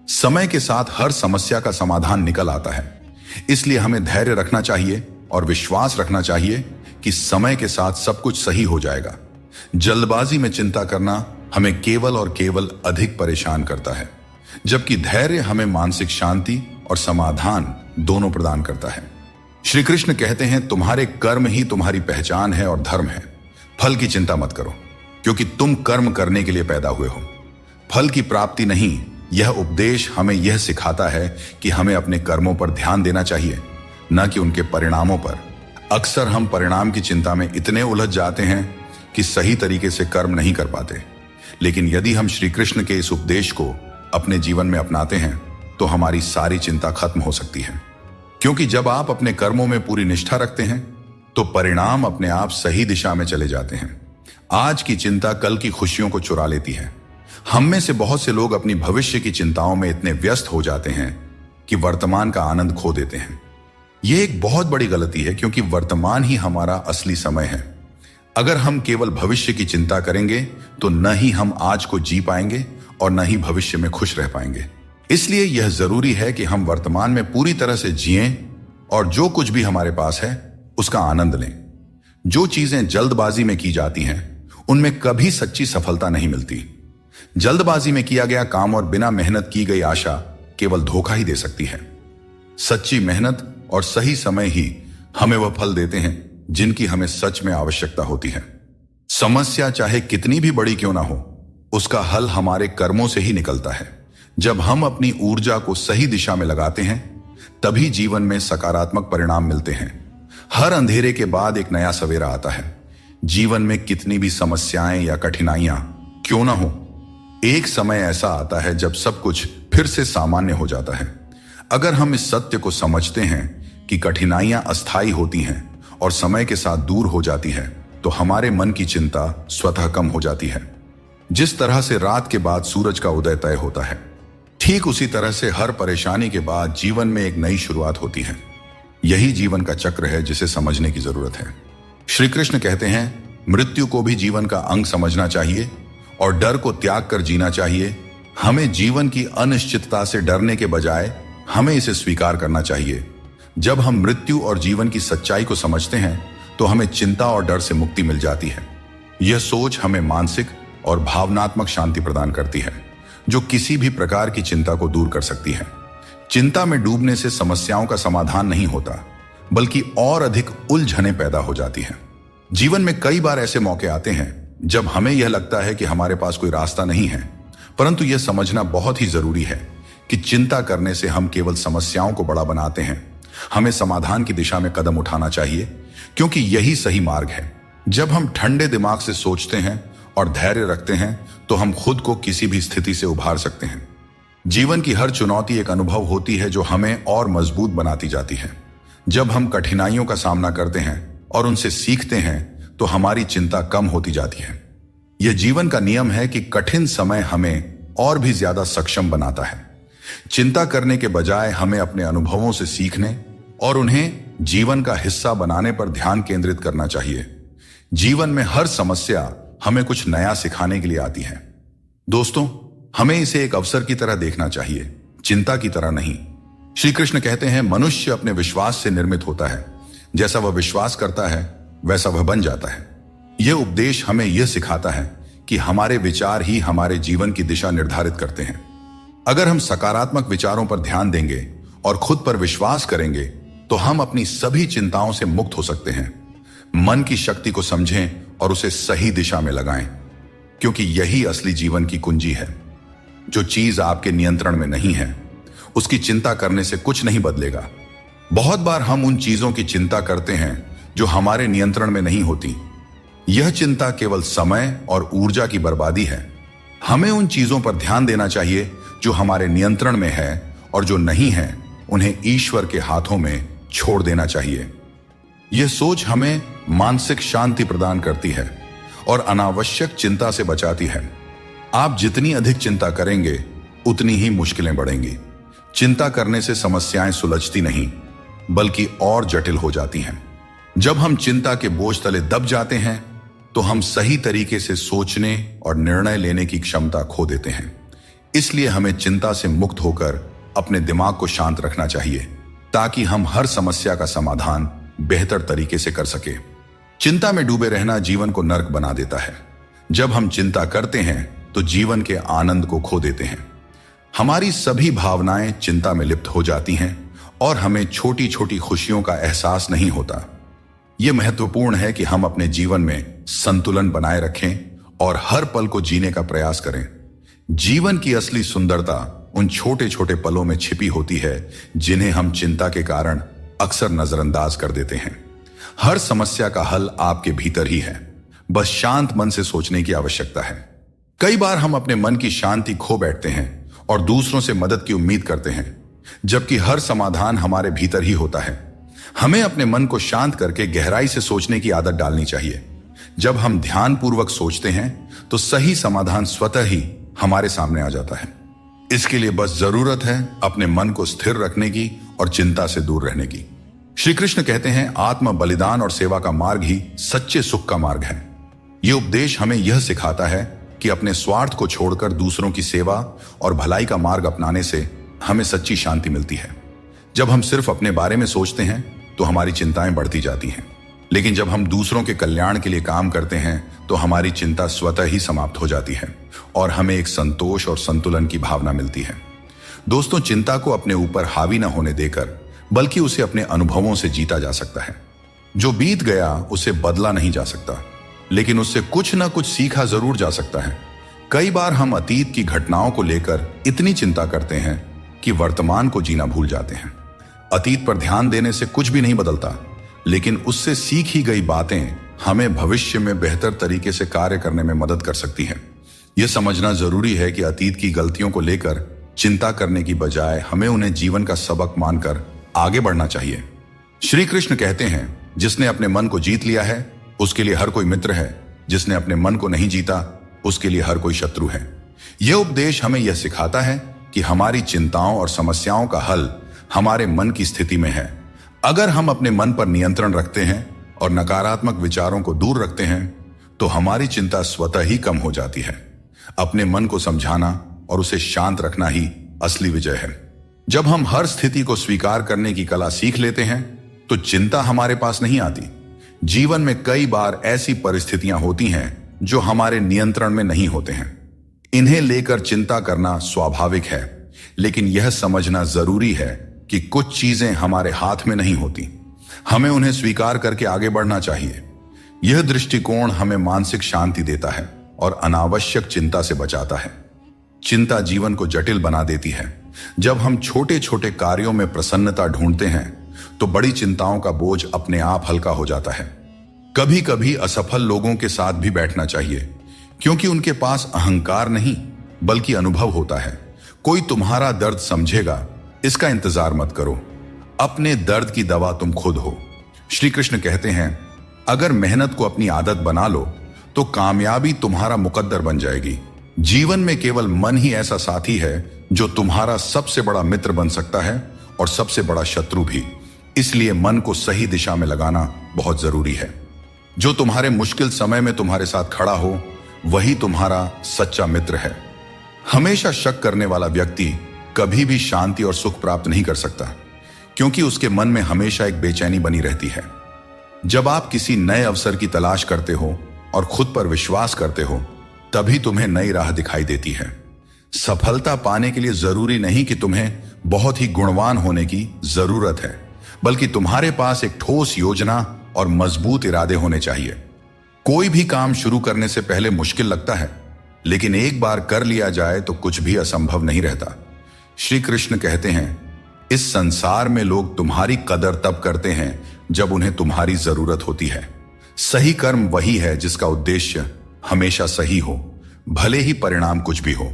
समय के साथ हर समस्या का समाधान निकल आता है, इसलिए हमें धैर्य रखना चाहिए और विश्वास रखना चाहिए कि समय के साथ सब कुछ सही हो जाएगा। जल्दबाजी में चिंता करना हमें केवल और केवल अधिक परेशान करता है, जबकि धैर्य हमें मानसिक शांति और समाधान दोनों प्रदान करता है। श्री कृष्ण कहते हैं, तुम्हारे कर्म ही तुम्हारी पहचान है और धर्म है। फल की चिंता मत करो, क्योंकि तुम कर्म करने के लिए पैदा हुए हो, फल की प्राप्ति नहीं। यह उपदेश हमें यह सिखाता है कि हमें अपने कर्मों पर ध्यान देना चाहिए, न कि उनके परिणामों पर। अक्सर हम परिणाम की चिंता में इतने उलझ जाते हैं कि सही तरीके से कर्म नहीं कर पाते। लेकिन यदि हम श्री कृष्ण के इस उपदेश को अपने जीवन में अपनाते हैं तो हमारी सारी चिंता खत्म हो सकती है। क्योंकि जब आप अपने कर्मों में पूरी निष्ठा रखते हैं तो परिणाम अपने आप सही दिशा में चले जाते हैं। आज की चिंता कल की खुशियों को चुरा लेती है। हम में से बहुत से लोग अपनी भविष्य की चिंताओं में इतने व्यस्त हो जाते हैं कि वर्तमान का आनंद खो देते हैं। यह एक बहुत बड़ी गलती है, क्योंकि वर्तमान ही हमारा असली समय है। अगर हम केवल भविष्य की चिंता करेंगे तो न ही हम आज को जी पाएंगे और न ही भविष्य में खुश रह पाएंगे। इसलिए यह जरूरी है कि हम वर्तमान में पूरी तरह से जिएं और जो कुछ भी हमारे पास है उसका आनंद लें। जो चीजें जल्दबाजी में की जाती हैं उनमें कभी सच्ची सफलता नहीं मिलती। जल्दबाजी में किया गया काम और बिना मेहनत की गई आशा केवल धोखा ही दे सकती है। सच्ची मेहनत और सही समय ही हमें वह फल देते हैं जिनकी हमें सच में आवश्यकता होती है। समस्या चाहे कितनी भी बड़ी क्यों ना हो, उसका हल हमारे कर्मों से ही निकलता है। जब हम अपनी ऊर्जा को सही दिशा में लगाते हैं तभी जीवन में सकारात्मक परिणाम मिलते हैं। हर अंधेरे के बाद एक नया सवेरा आता है। जीवन में कितनी भी समस्याएं या कठिनाइयां क्यों ना हो, एक समय ऐसा आता है जब सब कुछ फिर से सामान्य हो जाता है। अगर हम इस सत्य को समझते हैं कि कठिनाइयां अस्थायी होती हैं और समय के साथ दूर हो जाती है, तो हमारे मन की चिंता स्वतः कम हो जाती है। जिस तरह से रात के बाद सूरज का उदय तय होता है, ठीक उसी तरह से हर परेशानी के बाद जीवन में एक नई शुरुआत होती है। यही जीवन का चक्र है जिसे समझने की जरूरत है। श्री कृष्ण कहते हैं, मृत्यु को भी जीवन का अंग समझना चाहिए और डर को त्याग कर जीना चाहिए। हमें जीवन की अनिश्चितता से डरने के बजाय हमें इसे स्वीकार करना चाहिए। जब हम मृत्यु और जीवन की सच्चाई को समझते हैं तो हमें चिंता और डर से मुक्ति मिल जाती है। यह सोच हमें मानसिक और भावनात्मक शांति प्रदान करती है, जो किसी भी प्रकार की चिंता को दूर कर सकती है। चिंता में डूबने से समस्याओं का समाधान नहीं होता, बल्कि और अधिक उलझनें पैदा हो जाती हैं। जीवन में कई बार ऐसे मौके आते हैं जब हमें यह लगता है कि हमारे पास कोई रास्ता नहीं है, परंतु यह समझना बहुत ही जरूरी है कि चिंता करने से हम केवल समस्याओं को बड़ा बनाते हैं। हमें समाधान की दिशा में कदम उठाना चाहिए, क्योंकि यही सही मार्ग है। जब हम ठंडे दिमाग से सोचते हैं और धैर्य रखते हैं तो हम खुद को किसी भी स्थिति से उभार सकते हैं। जीवन की हर चुनौती एक अनुभव होती है जो हमें और मजबूत बनाती जाती है। जब हम कठिनाइयों का सामना करते हैं और उनसे सीखते हैं तो हमारी चिंता कम होती जाती है। यह जीवन का नियम है कि कठिन समय हमें और भी ज्यादा सक्षम बनाता है। चिंता करने के बजाय हमें अपने अनुभवों से सीखने और उन्हें जीवन का हिस्सा बनाने पर ध्यान केंद्रित करना चाहिए। जीवन में हर समस्या हमें कुछ नया सिखाने के लिए आती है। दोस्तों, हमें इसे एक अवसर की तरह देखना चाहिए, चिंता की तरह नहीं। श्री कृष्ण कहते हैं, मनुष्य अपने विश्वास से निर्मित होता है। जैसा वह विश्वास करता है वैसा वह बन जाता है। यह उपदेश हमें यह सिखाता है कि हमारे विचार ही हमारे जीवन की दिशा निर्धारित करते हैं। अगर हम सकारात्मक विचारों पर ध्यान देंगे और खुद पर विश्वास करेंगे तो हम अपनी सभी चिंताओं से मुक्त हो सकते हैं। मन की शक्ति को समझें और उसे सही दिशा में लगाएं, क्योंकि यही असली जीवन की कुंजी है। जो चीज आपके नियंत्रण में नहीं है उसकी चिंता करने से कुछ नहीं बदलेगा। बहुत बार हम उन चीजों की चिंता करते हैं जो हमारे नियंत्रण में नहीं होती। यह चिंता केवल समय और ऊर्जा की बर्बादी है। हमें उन चीजों पर ध्यान देना चाहिए जो हमारे नियंत्रण में है, और जो नहीं है उन्हें ईश्वर के हाथों में छोड़ देना चाहिए। यह सोच हमें मानसिक शांति प्रदान करती है और अनावश्यक चिंता से बचाती है। आप जितनी अधिक चिंता करेंगे उतनी ही मुश्किलें बढ़ेंगी। चिंता करने से समस्याएं सुलझती नहीं, बल्कि और जटिल हो जाती हैं। जब हम चिंता के बोझ तले दब जाते हैं तो हम सही तरीके से सोचने और निर्णय लेने की क्षमता खो देते हैं। इसलिए हमें चिंता से मुक्त होकर अपने दिमाग को शांत रखना चाहिए, ताकि हम हर समस्या का समाधान बेहतर तरीके से कर सके। चिंता में डूबे रहना जीवन को नर्क बना देता है। जब हम चिंता करते हैं तो जीवन के आनंद को खो देते हैं। हमारी सभी भावनाएं चिंता में लिप्त हो जाती हैं और हमें छोटी छोटी खुशियों का एहसास नहीं होता। यह महत्वपूर्ण है कि हम अपने जीवन में संतुलन बनाए रखें और हर पल को जीने का प्रयास करें। जीवन की असली सुंदरता उन छोटे छोटे पलों में छिपी होती है जिन्हें हम चिंता के कारण अक्सर नजरअंदाज कर देते हैं। हर समस्या का हल आपके भीतर ही है, बस शांत मन से सोचने की आवश्यकता है। कई बार हम अपने मन की शांति खो बैठते हैं और दूसरों से मदद की उम्मीद करते हैं, जबकि हर समाधान हमारे भीतर ही होता है। हमें अपने मन को शांत करके गहराई से सोचने की आदत डालनी चाहिए। जब हम ध्यानपूर्वक सोचते हैं तो सही समाधान स्वतः ही हमारे सामने आ जाता है। इसके लिए बस जरूरत है अपने मन को स्थिर रखने की और चिंता से दूर रहने की। श्री कृष्ण कहते हैं, आत्म बलिदान और सेवा का मार्ग ही सच्चे सुख का मार्ग है। यह उपदेश हमें यह सिखाता है कि अपने स्वार्थ को छोड़कर दूसरों की सेवा और भलाई का मार्ग अपनाने से हमें सच्ची शांति मिलती है। जब हम सिर्फ अपने बारे में सोचते हैं तो हमारी चिंताएं बढ़ती जाती हैं, लेकिन जब हम दूसरों के कल्याण के लिए काम करते हैं तो हमारी चिंता स्वतः ही समाप्त हो जाती है और हमें एक संतोष और संतुलन की भावना मिलती है। दोस्तों, चिंता को अपने ऊपर हावी न होने देकर बल्कि उसे अपने अनुभवों से जीता जा सकता है। जो बीत गया उसे बदला नहीं जा सकता, लेकिन उससे कुछ ना कुछ सीखा जरूर जा सकता है। कई बार हम अतीत की घटनाओं को लेकर इतनी चिंता करते हैं कि वर्तमान को जीना भूल जाते हैं। अतीत पर ध्यान देने से कुछ भी नहीं बदलता, लेकिन उससे सीखी गई बातें हमें भविष्य में बेहतर तरीके से कार्य करने में मदद कर सकती हैं। यह समझना जरूरी है कि अतीत की गलतियों को लेकर चिंता करने की बजाय हमें उन्हें जीवन का सबक मानकर आगे बढ़ना चाहिए। श्री कृष्ण कहते हैं, जिसने अपने मन को जीत लिया है उसके लिए हर कोई मित्र है, जिसने अपने मन को नहीं जीता उसके लिए हर कोई शत्रु है। यह उपदेश हमें यह सिखाता है कि हमारी चिंताओं और समस्याओं का हल हमारे मन की स्थिति में है। अगर हम अपने मन पर नियंत्रण रखते हैं और नकारात्मक विचारों को दूर रखते हैं तो हमारी चिंता स्वतः ही कम हो जाती है। अपने मन को समझाना और उसे शांत रखना ही असली विजय है। जब हम हर स्थिति को स्वीकार करने की कला सीख लेते हैं तो चिंता हमारे पास नहीं आती। जीवन में कई बार ऐसी परिस्थितियां होती हैं जो हमारे नियंत्रण में नहीं होते हैं। इन्हें लेकर चिंता करना स्वाभाविक है, लेकिन यह समझना जरूरी है कि कुछ चीजें हमारे हाथ में नहीं होती। हमें उन्हें स्वीकार करके आगे बढ़ना चाहिए। यह दृष्टिकोण हमें मानसिक शांति देता है और अनावश्यक चिंता से बचाता है। चिंता जीवन को जटिल बना देती है। जब हम छोटे छोटे कार्यों में प्रसन्नता ढूंढते हैं तो बड़ी चिंताओं का बोझ अपने आप हल्का हो जाता है। कभी कभी असफल लोगों के साथ भी बैठना चाहिए, क्योंकि उनके पास अहंकार नहीं बल्कि अनुभव होता है। कोई तुम्हारा दर्द समझेगा, इसका इंतजार मत करो। अपने दर्द की दवा तुम खुद हो। श्री कृष्ण कहते हैं, अगर मेहनत को अपनी आदत बना लो तो कामयाबी तुम्हारा मुकद्दर बन जाएगी। जीवन में केवल मन ही ऐसा साथी है जो तुम्हारा सबसे बड़ा मित्र बन सकता है और सबसे बड़ा शत्रु भी। इसलिए मन को सही दिशा में लगाना बहुत जरूरी है। जो तुम्हारे मुश्किल समय में तुम्हारे साथ खड़ा हो वही तुम्हारा सच्चा मित्र है। हमेशा शक करने वाला व्यक्ति कभी भी शांति और सुख प्राप्त नहीं कर सकता, क्योंकि उसके मन में हमेशा एक बेचैनी बनी रहती है। जब आप किसी नए अवसर की तलाश करते हो और खुद पर विश्वास करते हो, तभी तुम्हें नई राह दिखाई देती है। सफलता पाने के लिए जरूरी नहीं कि तुम्हें बहुत ही गुणवान होने की जरूरत है, बल्कि तुम्हारे पास एक ठोस योजना और मजबूत इरादे होने चाहिए। कोई भी काम शुरू करने से पहले मुश्किल लगता है, लेकिन एक बार कर लिया जाए तो कुछ भी असंभव नहीं रहता। श्री कृष्ण कहते हैं, इस संसार में लोग तुम्हारी कदर तब करते हैं जब उन्हें तुम्हारी जरूरत होती है। सही कर्म वही है जिसका उद्देश्य हमेशा सही हो, भले ही परिणाम कुछ भी हो।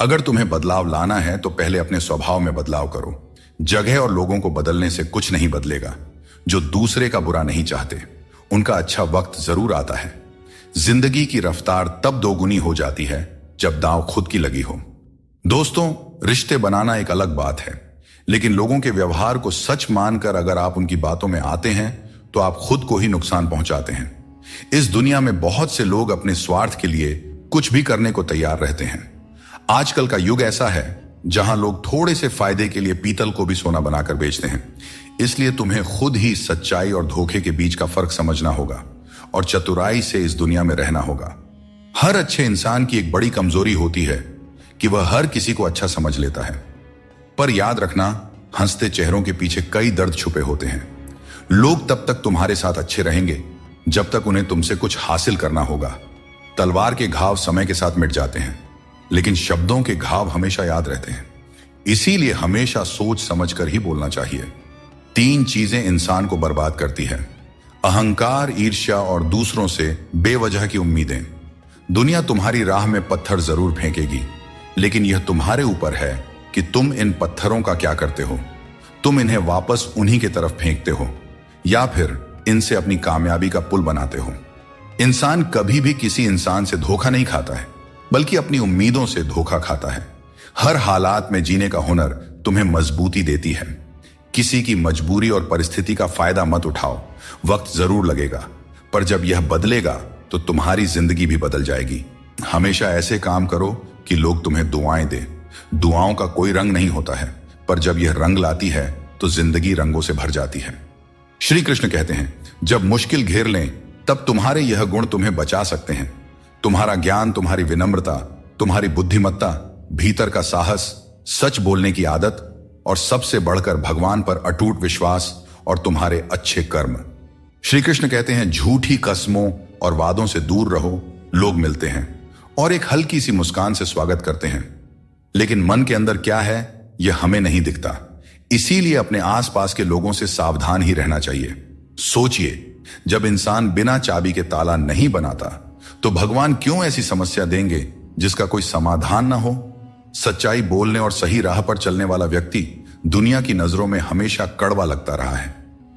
अगर तुम्हें बदलाव लाना है तो पहले अपने स्वभाव में बदलाव करो। जगह और लोगों को बदलने से कुछ नहीं बदलेगा। जो दूसरे का बुरा नहीं चाहते उनका अच्छा वक्त जरूर आता है। जिंदगी की रफ्तार तब दोगुनी हो जाती है जब दांव खुद की लगी हो। दोस्तों, रिश्ते बनाना एक अलग बात है, लेकिन लोगों के व्यवहार को सच मानकर अगर आप उनकी बातों में आते हैं तो आप खुद को ही नुकसान पहुंचाते हैं। इस दुनिया में बहुत से लोग अपने स्वार्थ के लिए कुछ भी करने को तैयार रहते हैं। आजकल का युग ऐसा है जहां लोग थोड़े से फायदे के लिए पीतल को भी सोना बनाकर बेचते हैं। इसलिए तुम्हें खुद ही सच्चाई और धोखे के बीच का फर्क समझना होगा और चतुराई से इस दुनिया में रहना होगा। हर अच्छे इंसान की एक बड़ी कमजोरी होती है कि वह हर किसी को अच्छा समझ लेता है। पर याद रखना, हंसते चेहरों के पीछे कई दर्द छुपे होते हैं। लोग तब तक तुम्हारे साथ अच्छे रहेंगे जब तक उन्हें तुमसे कुछ हासिल करना होगा। तलवार के घाव समय के साथ मिट जाते हैं, लेकिन शब्दों के घाव हमेशा याद रहते हैं। इसीलिए हमेशा सोच समझकर ही बोलना चाहिए। 3 चीजें इंसान को बर्बाद करती है: अहंकार, ईर्ष्या और दूसरों से बेवजह की उम्मीदें। दुनिया तुम्हारी राह में पत्थर जरूर फेंकेगी, लेकिन यह तुम्हारे ऊपर है कि तुम इन पत्थरों का क्या करते हो। तुम इन्हें वापस उन्हीं की तरफ फेंकते हो या फिर इनसे अपनी कामयाबी का पुल बनाते हो। इंसान कभी भी किसी इंसान से धोखा नहीं खाता है, बल्कि अपनी उम्मीदों से धोखा खाता है। हर हालात में जीने का हुनर तुम्हें मजबूती देती है। किसी की मजबूरी और परिस्थिति का फायदा मत उठाओ। वक्त जरूर लगेगा, पर जब यह बदलेगा तो तुम्हारी जिंदगी भी बदल जाएगी। हमेशा ऐसे काम करो कि लोग तुम्हें दुआएं दें। दुआओं का कोई रंग नहीं होता है, पर जब यह रंग लाती है तो जिंदगी रंगों से भर जाती है। श्री कृष्ण कहते हैं, जब मुश्किल घेर लें तब तुम्हारे यह गुण तुम्हें बचा सकते हैं। तुम्हारा ज्ञान, तुम्हारी विनम्रता, तुम्हारी बुद्धिमत्ता, भीतर का साहस, सच बोलने की आदत और सबसे बढ़कर भगवान पर अटूट विश्वास और तुम्हारे अच्छे कर्म। श्री कृष्ण कहते हैं, झूठी कस्मों और वादों से दूर रहो। लोग मिलते हैं और एक हल्की सी मुस्कान से स्वागत करते हैं, लेकिन मन के अंदर क्या है यह हमें नहीं दिखता। इसीलिए अपने आसपास के लोगों से सावधान ही रहना चाहिए। सोचिए, जब इंसान बिना चाबी के ताला नहीं बनाता तो भगवान क्यों ऐसी समस्या देंगे जिसका कोई समाधान ना हो। सच्चाई बोलने और सही राह पर चलने वाला व्यक्ति दुनिया की नजरों में हमेशा कड़वा लगता रहा है।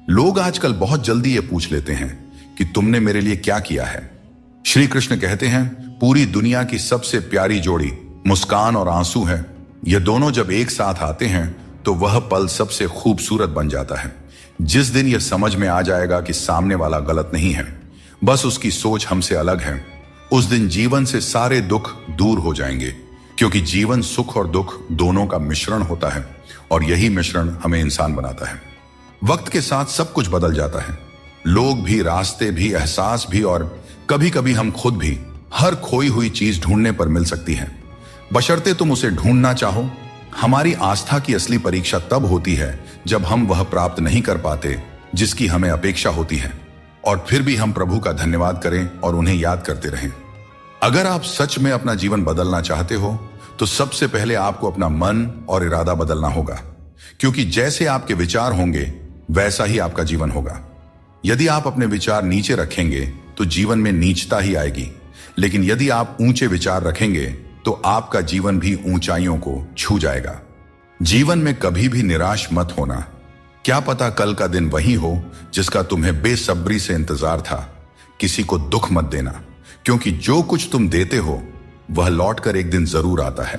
लोग आजकल बहुत जल्दी ये पूछ लेते हैं कि तुमने मेरे लिए क्या किया है। श्री कृष्ण कहते हैं, पूरी दुनिया की सबसे प्यारी जोड़ी मुस्कान और आंसू है। ये दोनों जब एक साथ आते हैं तो वह पल सबसे खूबसूरत बन जाता है। जिस दिन यह समझ में आ जाएगा कि सामने वाला गलत नहीं है, बस उसकी सोच हमसे अलग है, उस दिन जीवन से सारे दुख दूर हो जाएंगे। क्योंकि जीवन सुख और दुख दोनों का मिश्रण होता है और यही मिश्रण हमें इंसान बनाता है। वक्त के साथ सब कुछ बदल जाता है, लोग भी, रास्ते भी, एहसास भी और कभी कभी हम खुद भी। हर खोई हुई चीज ढूंढने पर मिल सकती है, बशर्ते तुम उसे ढूंढना चाहो। हमारी आस्था की असली परीक्षा तब होती है जब हम वह प्राप्त नहीं कर पाते जिसकी हमें अपेक्षा होती है, और फिर भी हम प्रभु का धन्यवाद करें और उन्हें याद करते रहें। अगर आप सच में अपना जीवन बदलना चाहते हो तो सबसे पहले आपको अपना मन और इरादा बदलना होगा, क्योंकि जैसे आपके विचार होंगे वैसा ही आपका जीवन होगा। यदि आप अपने विचार नीचे रखेंगे तो जीवन में नीचता ही आएगी, लेकिन यदि आप ऊंचे विचार रखेंगे तो आपका जीवन भी ऊंचाइयों को छू जाएगा। जीवन में कभी भी निराश मत होना। क्या पता कल का दिन वही हो जिसका तुम्हें बेसब्री से इंतजार था। किसी को दुख मत देना, क्योंकि जो कुछ तुम देते हो वह लौटकर एक दिन जरूर आता है।